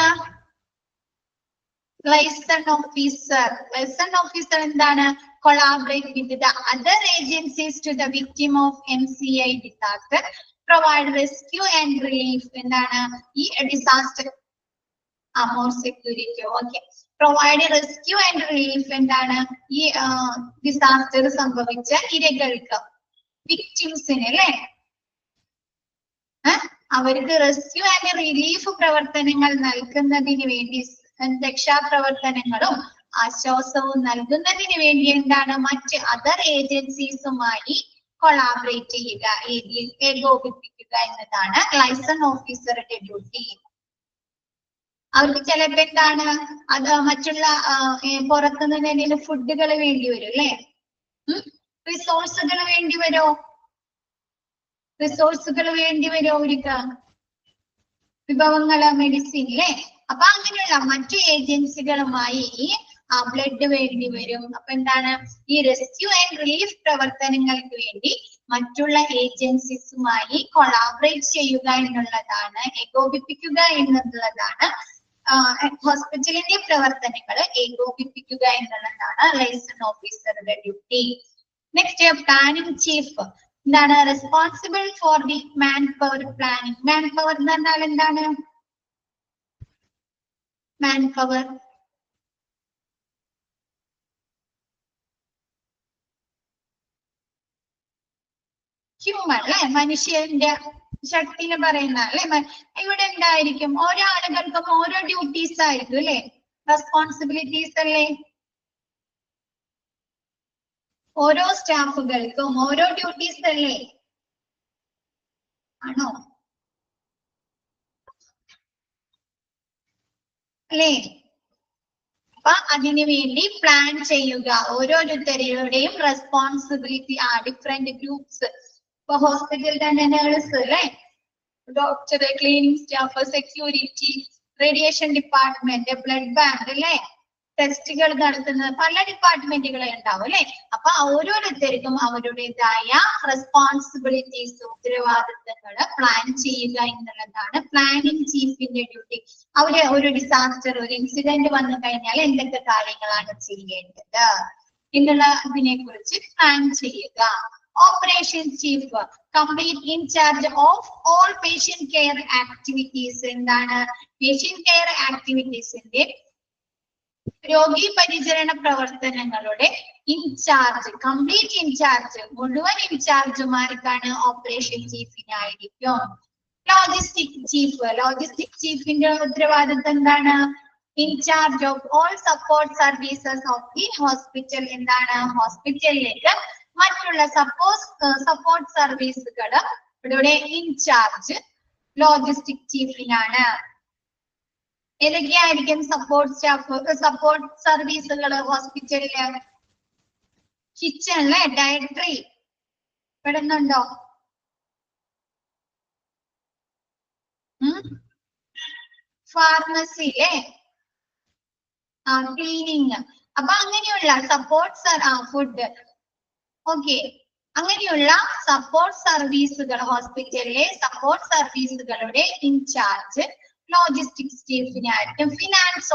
liaison officer. Liaison officer എന്താണ്? Collaborate with the other agencies to the victim of MCI disaster, provide rescue and relief. എന്താണ്? ഈ disaster more security. Okay, provide rescue and relief. എന്താണ്? ഈ disaster സംഭവിച്ച ഇരകൾക്ക്, വിക്ടിംസിന് അല്ലെ, അവർക്ക് rescue and relief പ്രവർത്തനങ്ങൾ നൽകുന്നതിന് വേണ്ടി, രക്ഷാപ്രവർത്തനങ്ങളും ആശ്വാസവും നൽകുന്നതിന് വേണ്ടി എന്താണ്? മറ്റ് അതർ ഏജൻസീസുമായി കൊളാബറേറ്റ് ചെയ്യുക, ഏകോപിപ്പിക്കുക എന്നതാണ് ലൈസൺ ഓഫീസറുടെ ഡ്യൂട്ടി. അവർക്ക് ചിലപ്പോ എന്താണ്? അത് മറ്റുള്ള പുറത്തുനിന്ന് എന്തെങ്കിലും ഫുഡുകൾ വേണ്ടി വരും അല്ലെ, റിസോഴ്സുകൾ വേണ്ടി വരുമോ? അവർക്ക് വിഭവങ്ങള്, മെഡിസിൻ അല്ലെ. അപ്പൊ അങ്ങനെയുള്ള മറ്റു ഏജൻസികളുമായി ബ്ലഡ് വേണ്ടി വരും. അപ്പൊ എന്താണ്? ഈ റെസ്ക്യൂ ആൻഡ് റിലീഫ് പ്രവർത്തനങ്ങൾക്ക് വേണ്ടി മറ്റുള്ള ഏജൻസീസുമായി കൊളാബറേറ്റ് ചെയ്യുക എന്നുള്ളതാണ്, ഏകോപിപ്പിക്കുക എന്നുള്ളതാണ്, ഹോസ്പിറ്റലിന്റെ പ്രവർത്തനങ്ങൾ ഏകോപിപ്പിക്കുക എന്നുള്ളതാണ് ലൈസൺ ഓഫീസറുടെ ഡ്യൂട്ടി. Next, planning chief. എന്താണ് responsible for the manpower planning. Manpower എന്ന് പറഞ്ഞാൽ എന്താണ്? മാൻ പവർ ഹ്യൂമൻ അല്ലെ, മനുഷ്യന്റെ ശക്തിനെ പറയുന്ന അല്ലെ. ഇവിടെ എന്തായിരിക്കും? ഓരോ ആളുകൾക്കും ഓരോ ഡ്യൂട്ടീസ് ആയിരിക്കും അല്ലെ, റെസ്പോൺസിബിലിറ്റീസ് അല്ലേ. ഓരോ സ്റ്റാഫുകൾക്കും ഓരോ ഡ്യൂട്ടീസ് അല്ലേ, ആണോ അല്ലേ? അപ്പൊ അതിനു വേണ്ടി പ്ലാൻ ചെയ്യുക. ഓരോരുത്തരുടെയും റെസ്പോൺസിബിലിറ്റി ഡിഫറെന്റ് ഗ്രൂപ്പ്സ്. ഇപ്പൊ ഹോസ്പിറ്റലിൽ തന്നെ നേഴ്സ് അല്ലെ, doctor, cleaning staff, security, radiation department, blood bank അല്ലെ, ടെസ്റ്റുകൾ നടത്തുന്ന പല ഡിപ്പാർട്ട്മെന്റുകളെ ഉണ്ടാവും അല്ലെ. അപ്പൊ ഓരോരുത്തർക്കും അവരുടേതായ റെസ്പോൺസിബിലിറ്റീസ്, ഉത്തരവാദിത്തങ്ങൾ പ്ലാൻ ചെയ്യുക എന്നുള്ളതാണ് പ്ലാനിങ് ചീഫിന്റെ ഡ്യൂട്ടി. അവര് ഒരു ഡിസാസ്റ്റർ, ഒരു ഇൻസിഡന്റ് വന്നു കഴിഞ്ഞാൽ എന്തൊക്കെ കാര്യങ്ങളാണ് ചെയ്യേണ്ടത് എന്നുള്ളതിനെ കുറിച്ച് പ്ലാൻ ചെയ്യുക. Operation chief complete in charge of all patient care activities. എന്താണ് പേഷ്യന്റ് കെയർ ആക്ടിവിറ്റീസിന്റെ രോഗി പരിചരണ പ്രവർത്തനങ്ങളുടെ ഇൻചാർജ്, കംപ്ലീറ്റ് ഇൻചാർജ്, മുഴുവൻ ഇൻചാർജുമാർക്കാണ് ഓപ്പറേഷൻ ചീഫിനായിരിക്കും. ലോജിസ്റ്റിക് ചീഫ്, ലോജിസ്റ്റിക് ചീഫിന്റെ ഉത്തരവാദിത്തം എന്താണ്? In charge of all support services of the hospital. എന്താണ് ഹോസ്പിറ്റലിലേക്ക് മറ്റുള്ള സപ്പോർട്ട് സർവീസുകൾ ഇവിടെ ഇൻചാർജ് ലോജിസ്റ്റിക് ചീഫിനാണ്. ഏതൊക്കെയായിരിക്കും സപ്പോർട്ട് സർവീസുകൾ ഹോസ്പിറ്റലില്? കിച്ചണിലെ ഡയറ്ററി പെടുന്നുണ്ടോ? ഫാർമസിയിലെ ക്ലീനിങ്. അപ്പൊ അങ്ങനെയുള്ള ഫുഡ്, ഓക്കെ, അങ്ങനെയുള്ള സപ്പോർട്ട് സർവീസുകൾ, ഹോസ്പിറ്റലിലെ സപ്പോർട്ട് സർവീസുകളുടെ ഇൻചാർജ് ലോജിസ്റ്റിക്സ് ചീഫിനായിരിക്കും. ഫിനാൻസ്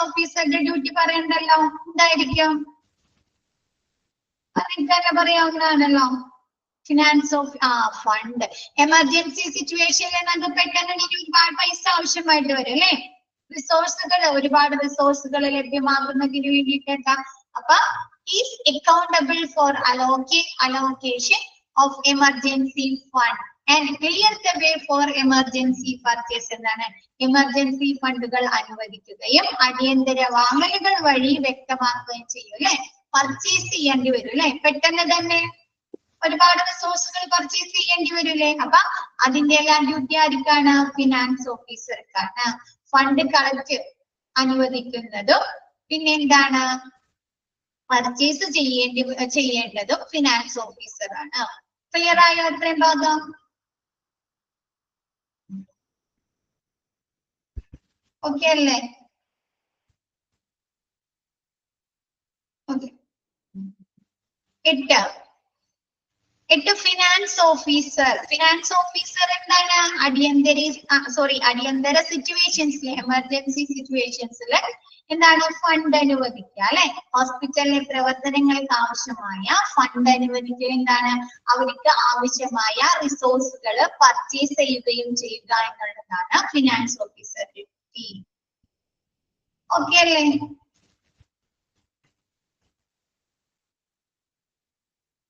ഓഫീസറുടെ ഡ്യൂട്ടി പറയണ്ടല്ലോ, എന്തായിരിക്കും? അതെനിക്ക് പറയാവുന്നതാണല്ലോ. Finance fund. എമർജൻസി സിറ്റുവേഷനിൽ നമുക്ക് പെട്ടെന്ന് ഒരുപാട് പൈസ ആവശ്യമായിട്ട് വരും അല്ലെ, ഒരുപാട് റിസോഴ്സുകൾ ലഭ്യമാകുന്നതിന് വേണ്ടിയിട്ട്. അപ്പൊ is accountable four allocation of emergency fund and clear the way for emergency purchase. എന്താണ് എമർജൻസി ഫണ്ടുകൾ അനുവദിക്കുകയും അടിയന്തര വാങ്ങലുകൾ വഴി വ്യക്തമാക്കുകയും ചെയ്യും അല്ലെ. പർച്ചേസ് ചെയ്യേണ്ടി വരും അല്ലെ, പെട്ടെന്ന് തന്നെ ഒരുപാട് റിസോഴ്സുകൾ പർച്ചേസ് ചെയ്യേണ്ടി വരില്ലേ. അപ്പൊ അതിന്റെ എല്ലാം ഡ്യൂട്ടി ആർക്കാണ്? ഫിനാൻസ് ഓഫീസർക്കാണ്. ഫണ്ട് കളക്ട് അനുവദിക്കുന്നതും പിന്നെ എന്താണ് പർച്ചേസ് ചെയ്യേണ്ടതും ഫിനാൻസ് ഓഫീസറാണ്. ക്ലിയർ ആയോ അത്രയും ഭാഗം? ഓക്കെ അല്ലേ? Okay. 8 finance officer. Finance officer എന്താണ്? അടിയന്തര സിറ്റുവേഷൻസിൽ, എമർജൻസി സിറ്റുവേഷൻസിൽ എന്താണ് ഫണ്ട് അനുവദിക്കുക അല്ലെ. ഹോസ്പിറ്റലിലെ പ്രവർത്തനങ്ങൾക്ക് ആവശ്യമായ ഫണ്ട് അനുവദിക്കുക. എന്താണ് അവർക്ക് ആവശ്യമായ റിസോഴ്സുകൾ പർച്ചേസ് ചെയ്യുകയും ചെയ്യുക എന്നുള്ളതാണ് ഫിനാൻസ് ഓഫീസറുടെ ഡ്യൂട്ടി. ഓക്കെ അല്ലേ?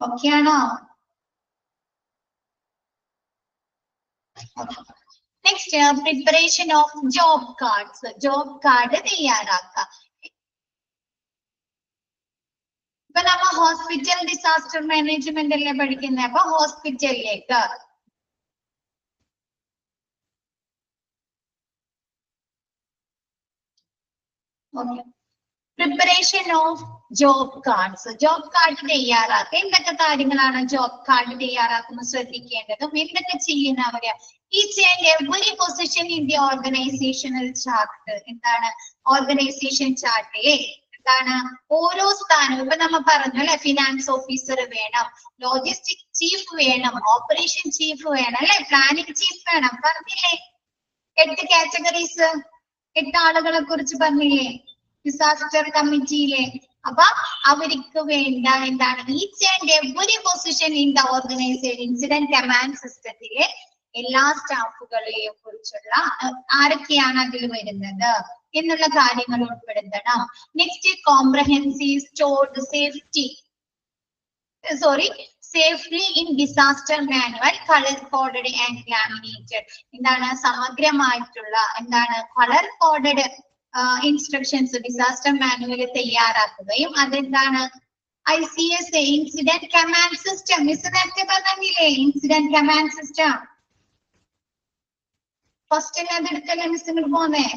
ഓക്കെ ആണോ? Next preparation of job cards. Job card തയ്യാറാക്കുക. ഇപ്പൊ നമ്മ ഹോസ്പിറ്റൽ ഡിസാസ്റ്റർ മാനേജ്മെന്റ് അല്ലേ പഠിക്കുന്നത്. അപ്പൊ ഹോസ്പിറ്റലിലേക്ക് preparation of job cards. Job card തയ്യാറാക്കുക. എന്തൊക്കെ കാര്യങ്ങളാണ് ജോബ് കാർഡ് തയ്യാറാക്കുമ്പോൾ ശ്രദ്ധിക്കേണ്ടതും എന്തൊക്കെ ചെയ്യുന്നവര്? Each and every position in the organisational chart. എന്താണ് ഓർഗനൈസേഷൻ ചാർട്ടിലെ എന്താണ് ഓരോ സ്ഥാനവും. ഇപ്പൊ നമ്മ പറഞ്ഞു അല്ലെ, ഫിനാൻസ് ഓഫീസർ വേണം, ലോജിസ്റ്റിക് ചീഫ് വേണം, ഓപ്പറേഷൻ ചീഫ് വേണം അല്ലെ, പ്ലാനിംഗ് ചീഫ് വേണം. പറഞ്ഞില്ലേ 8 കാറ്റഗറീസ്, 8 ആളുകളെ കുറിച്ച് പറഞ്ഞില്ലേ ഡിസാസ്റ്റർ കമ്മിറ്റിയിലെ. അപ്പൊ അവർക്ക് വേണ്ട എന്താണ് each and every position in the organisation incident command സിസ്റ്റത്തിലെ എല്ലാ സ്റ്റാഫുകളെയും കുറിച്ചുള്ള ആരൊക്കെയാണ് അതിൽ വരുന്നത് എന്നുള്ള കാര്യങ്ങൾ ഉൾപ്പെടുത്തണം. Next comprehensive stored safely in disaster manual colour coded and laminated. എന്താണ് സമഗ്രമായിട്ടുള്ള എന്താണ് colour coded instructions disaster manual തയ്യാറാക്കുകയും അതെന്താണ് ICS incident command system. Miss നേരത്തെ പറഞ്ഞില്ലേ ഇൻസിഡന്റ് കമാൻഡ് സിസ്റ്റം ഫസ്റ്റ് അത് എടുക്കല്ലേ മിസ് ഇങ്ങോട്ട് പോന്നേ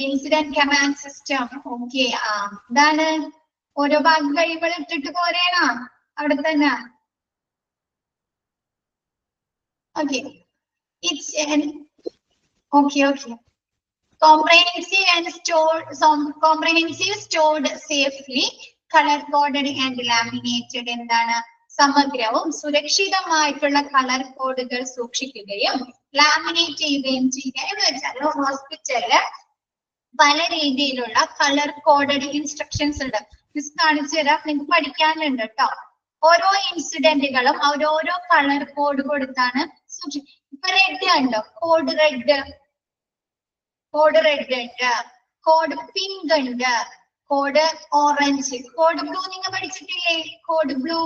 ഇൻസിഡന്റ് കമാൻഡ് സിസ്റ്റം. ഓക്കെ ഇതാണ് ഓരോ ഭാഗം കഴിയുമ്പോൾ ഇട്ടിട്ട് പോരേണോ അവിടെ തന്നെ. Okay, it's okay. Comprehensive stored safely, color coded and laminated. എന്താണ് സമഗ്രവും സുരക്ഷിതമായിട്ടുള്ള കളർ കോഡുകൾ സൂക്ഷിക്കുകയും ലാമിനേറ്റ് ചെയ്യുകയും ചെയ്യുക എന്ന് വെച്ചാൽ ഹോസ്പിറ്റലില് പല രീതിയിലുള്ള കളർ കോഡഡ് ഇൻസ്ട്രക്ഷൻസ് ഉണ്ട്. മിസ് കാണിച്ചു തരാം, നിങ്ങൾക്ക് പഠിക്കാനുണ്ട് കേട്ടോ. ഓരോ ഇൻസിഡന്റുകളും ഓരോരോ കളർ കോഡ് കൊടുത്താണ് ഇപ്പൊ റെഡ് ഉണ്ടോ, കോഡ് റെഡ് ഉണ്ട്, കോഡ് പിങ്ക് ഉണ്ട്, കോഡ് ഓറഞ്ച്, കോഡ് ബ്ലൂ നിങ്ങൾ പഠിച്ചിട്ടില്ലേ? Code blue,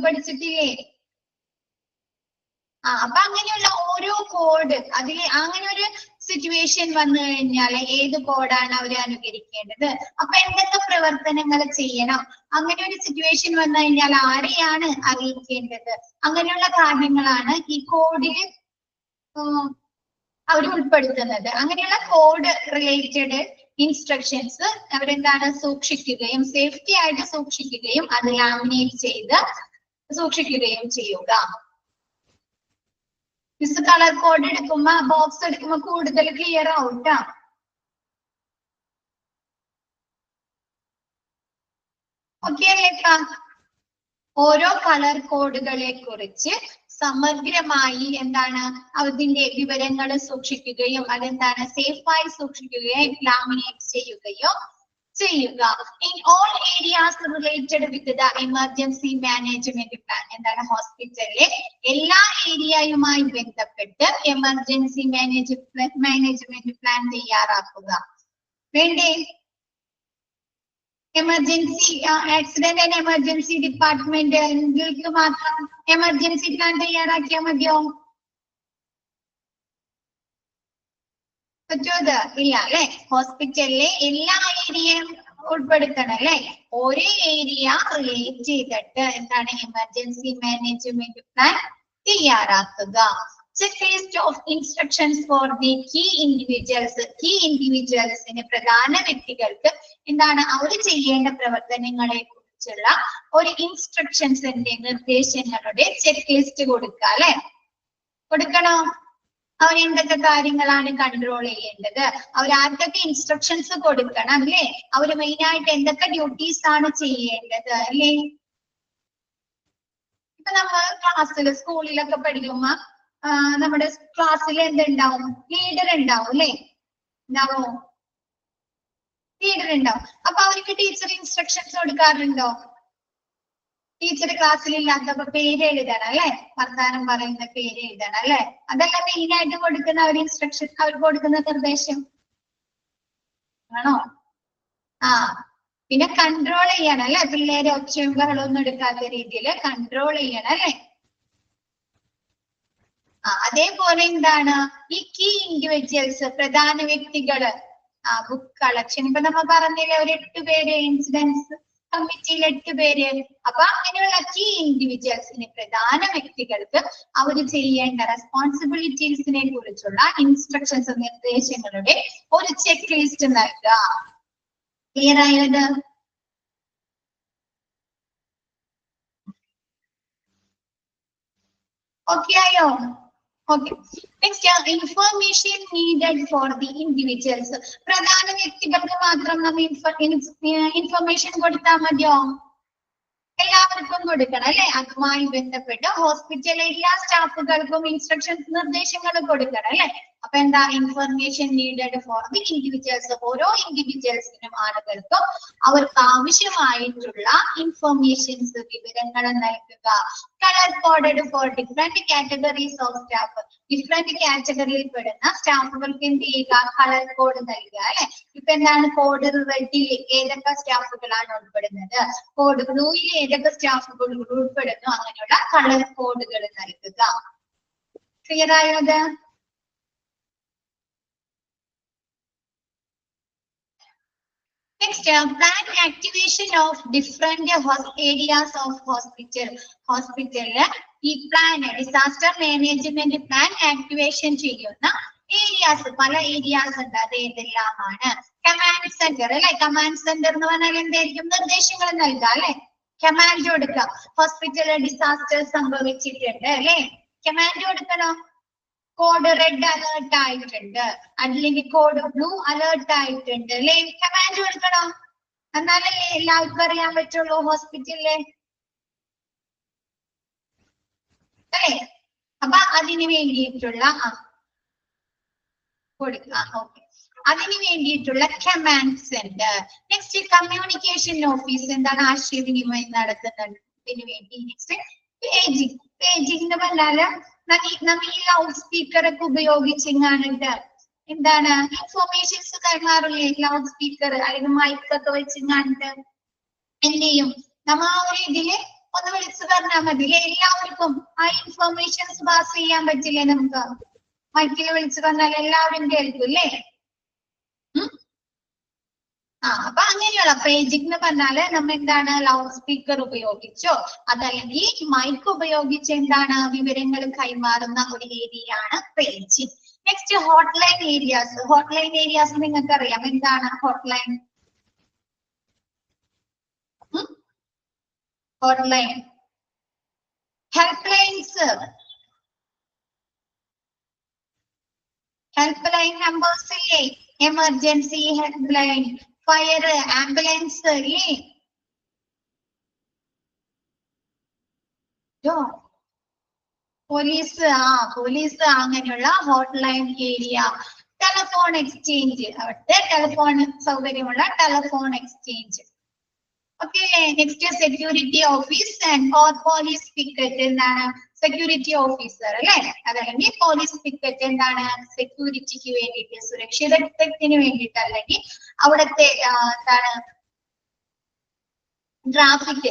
പഠിച്ചിട്ടില്ലേ? അപ്പൊ അങ്ങനെയുള്ള ഓരോ കോഡ് അതിൽ അങ്ങനെ ഒരു സിറ്റുവേഷൻ വന്നു കഴിഞ്ഞാൽ ഏത് കോഡാണ് അവർ അനുകരിക്കേണ്ടത്, അപ്പൊ എന്തൊക്കെ പ്രവർത്തനങ്ങൾ ചെയ്യണം, അങ്ങനെ ഒരു സിറ്റുവേഷൻ വന്നു കഴിഞ്ഞാൽ ആരെയാണ് അറിയിക്കേണ്ടത്, അങ്ങനെയുള്ള കാര്യങ്ങളാണ് ഈ കോഡിൽ അവർ ഉൾപ്പെടുത്തുന്നത്. അങ്ങനെയുള്ള കോഡ് റിലേറ്റഡ് ഇൻസ്ട്രക്ഷൻസ് അവരെന്താണ് സൂക്ഷിക്കുകയും സേഫ്റ്റി ആയിട്ട് സൂക്ഷിക്കുകയും അത് ലാമിനേറ്റ് ചെയ്ത് സൂക്ഷിക്കുകയും ചെയ്യുക. മിസ് കളർ കോഡ് എടുക്കുമ്പോ ബോക്സ് എടുക്കുമ്പോ കൂടുതൽ ക്ലിയർ ആവും ട്ടോ. ഓക്കെ അല്ലേ? ഓരോ കളർ കോഡുകളെ കുറിച്ച് സമഗ്രമായി എന്താണ് അതിന്റെ വിവരങ്ങൾ സൂക്ഷിക്കുകയും അതെന്താണ് സേഫായി സൂക്ഷിക്കുകയും ലാമിനേറ്റ് ചെയ്യുകയോ ചെയ്യുക. In all areas related with the emergency management plan. എന്താണ് ഹോസ്പിറ്റലിലെ എല്ലാ ഏരിയയുമായി ബന്ധപ്പെട്ട് എമർജൻസി മാനേജ്മെന്റ് പ്ലാൻ തയ്യാറാക്കുക. വേണ്ടേ? Emergency accident and emergency department മാത്രം എമർജൻസി പ്ലാൻ തയ്യാറാക്കിയാൽ മതിയോ? പറ്റുമത്? ഇല്ല അല്ലെ. ഹോസ്പിറ്റലിലെ എല്ലാ ഏരിയയും ഉൾപ്പെടുത്തണം അല്ലെ. ഒരു ഏരിയ റിലേറ്റ് ചെയ്തിട്ട് എന്താണ് എമർജൻസി മാനേജ്മെന്റ് പ്ലാൻ തയ്യാറാക്കുക. Checklist of instructions for the key ഇൻഡിവിജ്വൽസിന് പ്രധാന വ്യക്തികൾക്ക് എന്താണ് അവർ ചെയ്യേണ്ട പ്രവർത്തനങ്ങളെ കുറിച്ചുള്ള ഒരു ഇൻസ്ട്രക്ഷൻസിന്റെ നിർദ്ദേശങ്ങളുടെ ചെക്ക് ലിസ്റ്റ് കൊടുക്കുക അല്ലെ. കൊടുക്കണോ? അവരെന്തൊക്കെ കാര്യങ്ങളാണ് കൺട്രോൾ ചെയ്യേണ്ടത്, അവരാർക്കൊക്കെ ഇൻസ്ട്രക്ഷൻസ് കൊടുക്കണം അല്ലേ, അവര് മെയിൻ ആയിട്ട് എന്തൊക്കെ ഡ്യൂട്ടീസ് ആണ് ചെയ്യേണ്ടത് അല്ലേ. ഇപ്പൊ നമ്മൾ ക്ലാസ്സിൽ സ്കൂളിലൊക്കെ പഠിക്കുമ്പോ നമ്മുടെ ക്ലാസ്സിൽ എന്തുണ്ടാവും? ലീഡർ ഉണ്ടാവും അല്ലേ. ഉണ്ടാവോ? ലീഡർ ഉണ്ടാവും. അപ്പൊ അവർക്ക് ടീച്ചർ ഇൻസ്ട്രക്ഷൻസ് കൊടുക്കാറുണ്ടോ? ടീച്ചർ ക്ലാസ്സിൽ ഇല്ലാത്തപ്പോ പേര് എഴുതണം അല്ലെ, വർത്താനം പറയുന്ന പേര് എഴുതണം അല്ലെ. അതല്ല മെയിൻ ആയിട്ട് കൊടുക്കുന്ന ഒരു ഇൻസ്ട്രക്ഷൻ, അവർ കൊടുക്കുന്ന നിർദ്ദേശം ആണോ? പിന്നെ കൺട്രോൾ ചെയ്യണം അല്ലെ, പിള്ളേരെ ഒച്ചയും ബഹളമൊന്നും എടുക്കാത്ത രീതിയിൽ കൺട്രോൾ ചെയ്യണം അല്ലെ. അതേപോലെ എന്താണ് ഈ കീ ഇൻഡിവിജ്വൽസ് പ്രധാന വ്യക്തികള് ബുക്ക് കളക്ഷൻ. ഇപ്പൊ നമ്മൾ പറഞ്ഞില്ലേ ഒരു 8 പേര് ഇൻസിഡൻസ് കമ്മിറ്റിയിൽ 8 പേര്. അപ്പൊ അങ്ങനെയുള്ള കീ ഇൻഡിവിജ്വൽസിന് പ്രധാന വ്യക്തികൾക്ക് അവർ ചെയ്യേണ്ട റെസ്പോൺസിബിലിറ്റീസിനെ കുറിച്ചുള്ള ഇൻസ്ട്രക്ഷൻസ് നിർദ്ദേശങ്ങളുടെ ഒരു ചെക്ക് ലിസ്റ്റ് നൽകുക. ക്ലിയർ ആയത്? ഓക്കെ ആയോ? Okay. Next information needed for the individuals. പ്രധാന വ്യക്തികൾക്ക് മാത്രം നമ്മൾ ഇൻഫർമേഷൻ കൊടുത്താൽ മതിയോ? എല്ലാവർക്കും കൊടുക്കണം അല്ലെ. അതുമായി ബന്ധപ്പെട്ട് ഹോസ്പിറ്റൽ ഏരിയ സ്റ്റാഫുകൾക്കും ഇൻസ്ട്രക്ഷൻസ് നിർദ്ദേശങ്ങളും കൊടുക്കണം അല്ലെ. അപ്പൊ എന്താ information needed for the individuals, ഓരോ ഇൻഡിവിജ്വൽസിനും ആളുകൾക്കും അവർക്ക് ആവശ്യമായിട്ടുള്ള ഇൻഫർമേഷൻസ് വിവരങ്ങൾ നൽകുക. Colour coded for different categories of staff, different കാറ്റഗറിയിൽ പെടുന്ന സ്റ്റാഫുകൾക്ക് എന്ത് ചെയ്യുക, കളർ കോഡ് നൽകുക അല്ലെ. ഇപ്പൊ എന്താണ് കോഡ് റെഡിൽ ഏതൊക്കെ സ്റ്റാഫുകളാണ് ഉൾപ്പെടുന്നത്, കോഡ് ബ്ലൂയിൽ ഏതൊക്കെ സ്റ്റാഫുകൾ ഉൾപ്പെടുന്നു, അങ്ങനെയുള്ള കളർ കോഡുകൾ നൽകുക. ക്ലിയർ ആയത്? Next, plan activation of different areas of hospital. Hospital ഈ plan disaster management plan activation ചെയ്യുന്ന ഏരിയാസ്, പല ഏരിയാസ് ഉണ്ട്. അത് ഏതെല്ലാമാണ്? കമാൻഡ് സെന്റർ അല്ലെ. കമാൻഡ് സെന്റർ എന്ന് പറഞ്ഞാൽ എന്തായിരിക്കും? നിർദ്ദേശങ്ങൾ നൽകുക അല്ലെ. കമാൻഡ് കൊടുക്കുക. ഹോസ്പിറ്റലിൽ ഡിസാസ്റ്റർ സംഭവിച്ചിട്ടുണ്ട് അല്ലെ, കമാൻഡ് കൊടുക്കണം. കോഡ് റെഡ് അലേർട്ട് ആയിട്ടുണ്ട്, അല്ലെങ്കിൽ കോഡ് ബ്ലൂ അലേർട്ട് ആയിട്ടുണ്ട് അല്ലെ, കമാൻഡ് കൊടുക്കണം. എന്നാലല്ലേ എല്ലാവർക്കും അറിയാൻ പറ്റുള്ളൂ ഹോസ്പിറ്റലിലെ അല്ലെ. അപ്പൊ അതിന് വേണ്ടിയിട്ടുള്ള കൊടുക്കുക. ഓക്കെ, അതിന് വേണ്ടിയിട്ടുള്ള കമാൻഡ്സ് ഉണ്ട്. നെക്സ്റ്റ് കമ്മ്യൂണിക്കേഷൻ ഓഫീസ്, എന്താണ്? ആശയവിനിമയം നടത്തുന്നതിന് വേണ്ടി. Next paging. പേജിങ് എന്ന് പറഞ്ഞാല് നമ്മ ഈ ലൗഡ് സ്പീക്കർ ഒക്കെ ഉപയോഗിച്ചിങ്ങാണിട്ട് എന്താണ് ഇൻഫോർമേഷൻസ് കൈമാറില്ലേ, ലൗഡ് സ്പീക്കർ അല്ലെങ്കിൽ മൈക്കൊക്കെ വെച്ചിങ്ങാണിട്ട് എന്ത് ചെയ്യും, നമ്മ ആ ഒരു ഇതില് ഒന്ന് വിളിച്ചു പറഞ്ഞാൽ മതി. എല്ലാവർക്കും ആ ഇൻഫോർമേഷൻസ് പാസ് ചെയ്യാൻ പറ്റില്ലേ നമുക്ക്? മൈക്കിൽ വിളിച്ചു പറഞ്ഞാൽ എല്ലാവരും കേൾക്കും അല്ലേ. അപ്പൊ അങ്ങനെയുള്ള പേജിംഗ് എന്ന് പറഞ്ഞാല് നമ്മ എന്താണ് ലൗഡ് സ്പീക്കർ ഉപയോഗിച്ചോ അതല്ലെങ്കിൽ മൈക്ക് ഉപയോഗിച്ച് എന്താണ് വിവരങ്ങൾ കൈമാറുന്ന ഒരു ഏരിയയാണ് paging. Next hotline areas. Hotline areas നിങ്ങൾക്ക് അറിയാം എന്താണ് hotline? Hotline helplines, helpline numbers ഇല്ലേ? Emergency helpline, fire, ambulance ഇല്ലേ? പോലീസ്, പോലീസ്, അങ്ങനെയുള്ള ഹോട്ട്ലൈൻ ഏരിയ. ടെലിഫോൺ എക്സ്ചേഞ്ച്, അവിടുത്തെ ടെലിഫോൺ സൗകര്യമുള്ള telephone exchange. Okay, next security office or police picket. എന്താണ്? Security officer അല്ലെ, അതല്ലെങ്കിൽ പോലീസ് പിക്കറ്റ്. എന്താണ്? സെക്യൂരിറ്റിക്ക് വേണ്ടിയിട്ട്, സുരക്ഷിതത്വത്തിന് വേണ്ടിയിട്ട്, അല്ലെങ്കിൽ അവിടുത്തെ എന്താണ് ട്രാഫിക്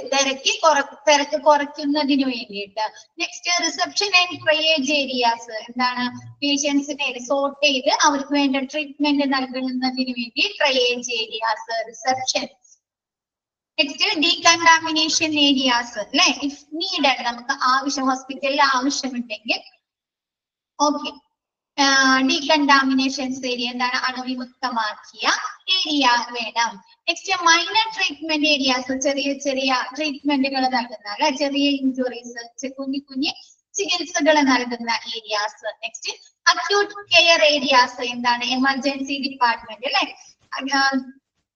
തിരക്ക് കുറയ്ക്കുന്നതിന് വേണ്ടിയിട്ട്. Next reception and triage areas. എന്താണ്? പേഷ്യൻസിനെ സോർട്ട് ചെയ്ത് അവർക്ക് വേണ്ട ട്രീറ്റ്മെന്റ് നൽകുന്നതിന് വേണ്ടി triage areas, reception. Next decontamination areas അല്ലെ, ഇഫ് നീഡഡ്, നമുക്ക് ആവശ്യം ഹോസ്പിറ്റലിൽ ആവശ്യമുണ്ടെങ്കിൽ. ഓക്കെ, ഡീകണ്ടാമിനേഷൻസ് ഏരിയ എന്താണ്? അണുവിമുക്തമാക്കിയ ഏരിയ വേണം. നെക്സ്റ്റ് മൈനർ ട്രീറ്റ്മെന്റ് ഏരിയാസ്, ചെറിയ ചെറിയ ട്രീറ്റ്മെന്റുകൾ നൽകുന്ന അല്ലെ, ചെറിയ ഇഞ്ചുറീസ്, കുഞ്ഞു ചികിത്സകൾ നൽകുന്ന areas. Next acute care areas. എന്താണ്? എമർജൻസി ഡിപ്പാർട്ട്മെന്റ് അല്ലെ,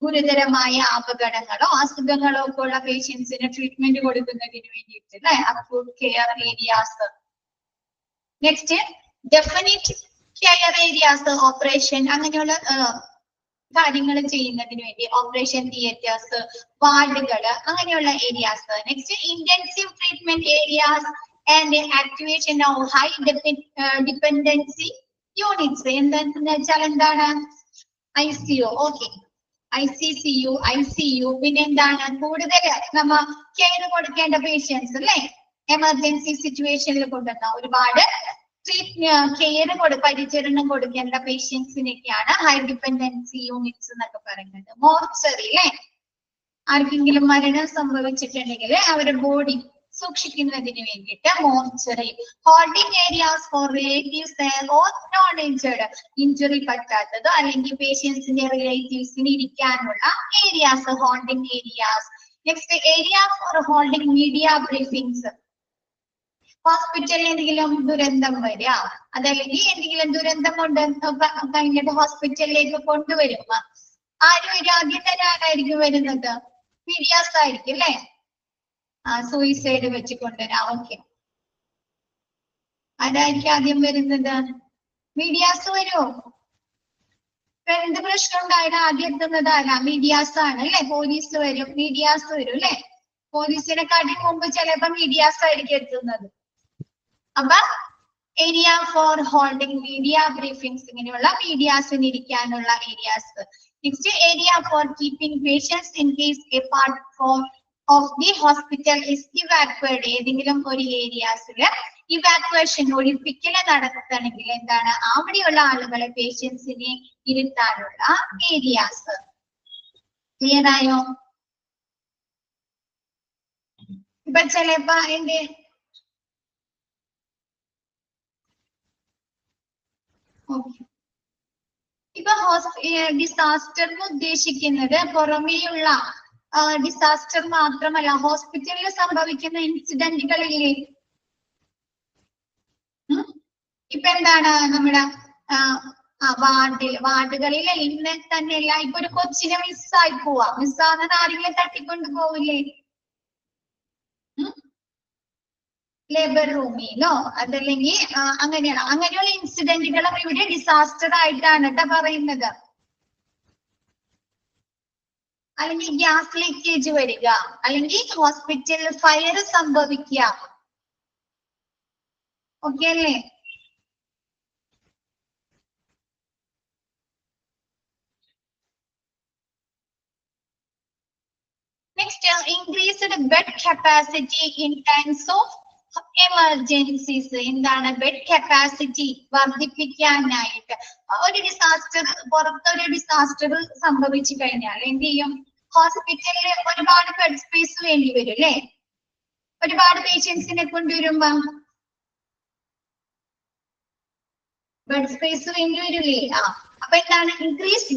ഗുരുതരമായ അപകടങ്ങളോ അസുഖങ്ങളോ ഒക്കെ ഉള്ള പേഷ്യൻസിന് ട്രീറ്റ്മെന്റ് കൊടുക്കുന്നതിന് വേണ്ടിയിട്ട് അല്ലെ, acute care areas. Next definite care areas, operation അങ്ങനെയുള്ള കാര്യങ്ങൾ ചെയ്യുന്നതിന് വേണ്ടി ഓപ്പറേഷൻ തിയേറ്റേഴ്സ്, വാർഡുകൾ, അങ്ങനെയുള്ള areas. Next intensive treatment areas and activation of high dependency units. എന്താന്ന് വെച്ചാൽ എന്താണ്? ICU. Okay, ICCU, ICU. പിന്നെ എന്താണ്? കൂടുതൽ നമ്മ കെയർ കൊടുക്കേണ്ട പേഷ്യൻസ് അല്ലെ, എമർജൻസി സിറ്റുവേഷനിൽ കൊണ്ടുവന്ന ഒരുപാട് കെയർ പരിചരണം കൊടുക്കേണ്ട പേഷ്യൻസിനൊക്കെയാണ് ഹൈ ഡിപെൻഡൻസി യൂണിറ്റ്സ് എന്നൊക്കെ പറയുന്നത്. മോർച്ചറി അല്ലെ, ആർക്കെങ്കിലും മരണം സംഭവിച്ചിട്ടുണ്ടെങ്കിൽ അവരുടെ ബോഡി സൂക്ഷിക്കുന്നതിന് വേണ്ടിയിട്ട് mortuary. Holding areas for relatives or non injured, injury പറ്റാത്തത് അല്ലെങ്കിൽ പേഷ്യൻസിന്റെ റിലേറ്റീവ്സിന് ഇരിക്കാനുള്ള areas, holding areas. Next area for holding media briefings. ഹോസ്പിറ്റലിൽ എന്തെങ്കിലും ദുരന്തം വരിക അതല്ലെങ്കിൽ എന്തെങ്കിലും ദുരന്തം കൊണ്ട് കഴിഞ്ഞിട്ട് ഹോസ്പിറ്റലിലേക്ക് കൊണ്ടുവരുമ്പോ ആരും വരും? ആദ്യം തന്നെ ആരായിരിക്കും വരുന്നത്? മീഡിയാസ് ആയിരിക്കും അല്ലെ. സൂയിസൈഡ് വെച്ച് കൊണ്ടുവരാം. ഓക്കെ, അതായിരിക്കും ആദ്യം വരുന്നത്. മീഡിയാസ് വരുമോ? എന്ത് പ്രശ്നം ഉണ്ടായാലും ആദ്യം എത്തുന്നത് ആരാ? മീഡിയാസ് ആണ് അല്ലെ? പോലീസ് വരും, മീഡിയാസ് വരും അല്ലെ? പോലീസിനെക്കാട്ടി മുമ്പ് ചിലപ്പോ മീഡിയാസ് ആയിരിക്കും എത്തുന്നത്. അപ്പൊ area for holding media briefings, ഇങ്ങനെയുള്ള മീഡിയാസിന് ഇരിക്കാനുള്ള areas. Next, area for keeping patients in case a part of the hospital is evacuated. ഏതെങ്കിലും ഒരു ഏരിയാസില് ഇവാക്വേഷൻ, ഒഴിപ്പിക്കല് നടത്തണമെങ്കിൽ എന്താണ്? അവിടെയുള്ള ആളുകളെ, പേഷ്യൻസിനെ ഇരുത്താനുള്ള ഏരിയാസ്. ക്ലിയർ ആയോ? ഇപ്പൊ ചിലപ്പോ എന്റെ ഇപ്പൊ ഡിസാസ്റ്റർ എന്ന് ഉദ്ദേശിക്കുന്നത് പുറമേയുള്ള ഡിസാസ്റ്റർ മാത്രമല്ല, ഹോസ്പിറ്റലിൽ സംഭവിക്കുന്ന ഇൻസിഡന്റുകളില്ലേ? ഇപ്പൊ എന്താണ് നമ്മുടെ വാർഡുകളിൽ ഇന്ന് തന്നെയല്ല, ഇപ്പൊ ഒരു കൊച്ചിനെ മിസ്സായി പോവാ, മിസ്സാകുന്ന ആരെങ്കിലും തട്ടിക്കൊണ്ട് പോവില്ലേ? ലേബർ റൂമിലോ അതല്ലെങ്കിൽ അങ്ങനെയുള്ള ഇൻസിഡന്റുകളും ഇവിടെ ഡിസാസ്റ്റർ ആയിട്ടാണ് കേട്ടോ പറയുന്നത്. അല്ലെങ്കിൽ ഗ്യാസ് ലീക്കേജ് വരിക, അല്ലെങ്കിൽ ഹോസ്പിറ്റലിൽ ഫയർ സംഭവിക്കുക. ഓക്കെ അല്ലേ? Next, increased bed capacity in times of emergencies. എന്താണ്? ബെഡ് കപ്പാസിറ്റി വർദ്ധിപ്പിക്കാനായിട്ട്. ഒരു ഡിസാസ്റ്റർ, പുറത്തൊരു ഡിസാസ്റ്റർ സംഭവിച്ചു കഴിഞ്ഞാൽ എന്ത് ചെയ്യും? ഹോസ്പിറ്റലിൽ ഒരുപാട് ബെഡ് സ്പേസ് വേണ്ടി വരും അല്ലേ? ഒരുപാട് പേഷ്യൻസിനെ കൊണ്ടുവരുമ്പോ ബെഡ് സ്പേസ് വേണ്ടി വരില്ലേ? അപ്പൊ എന്താണ്? Increased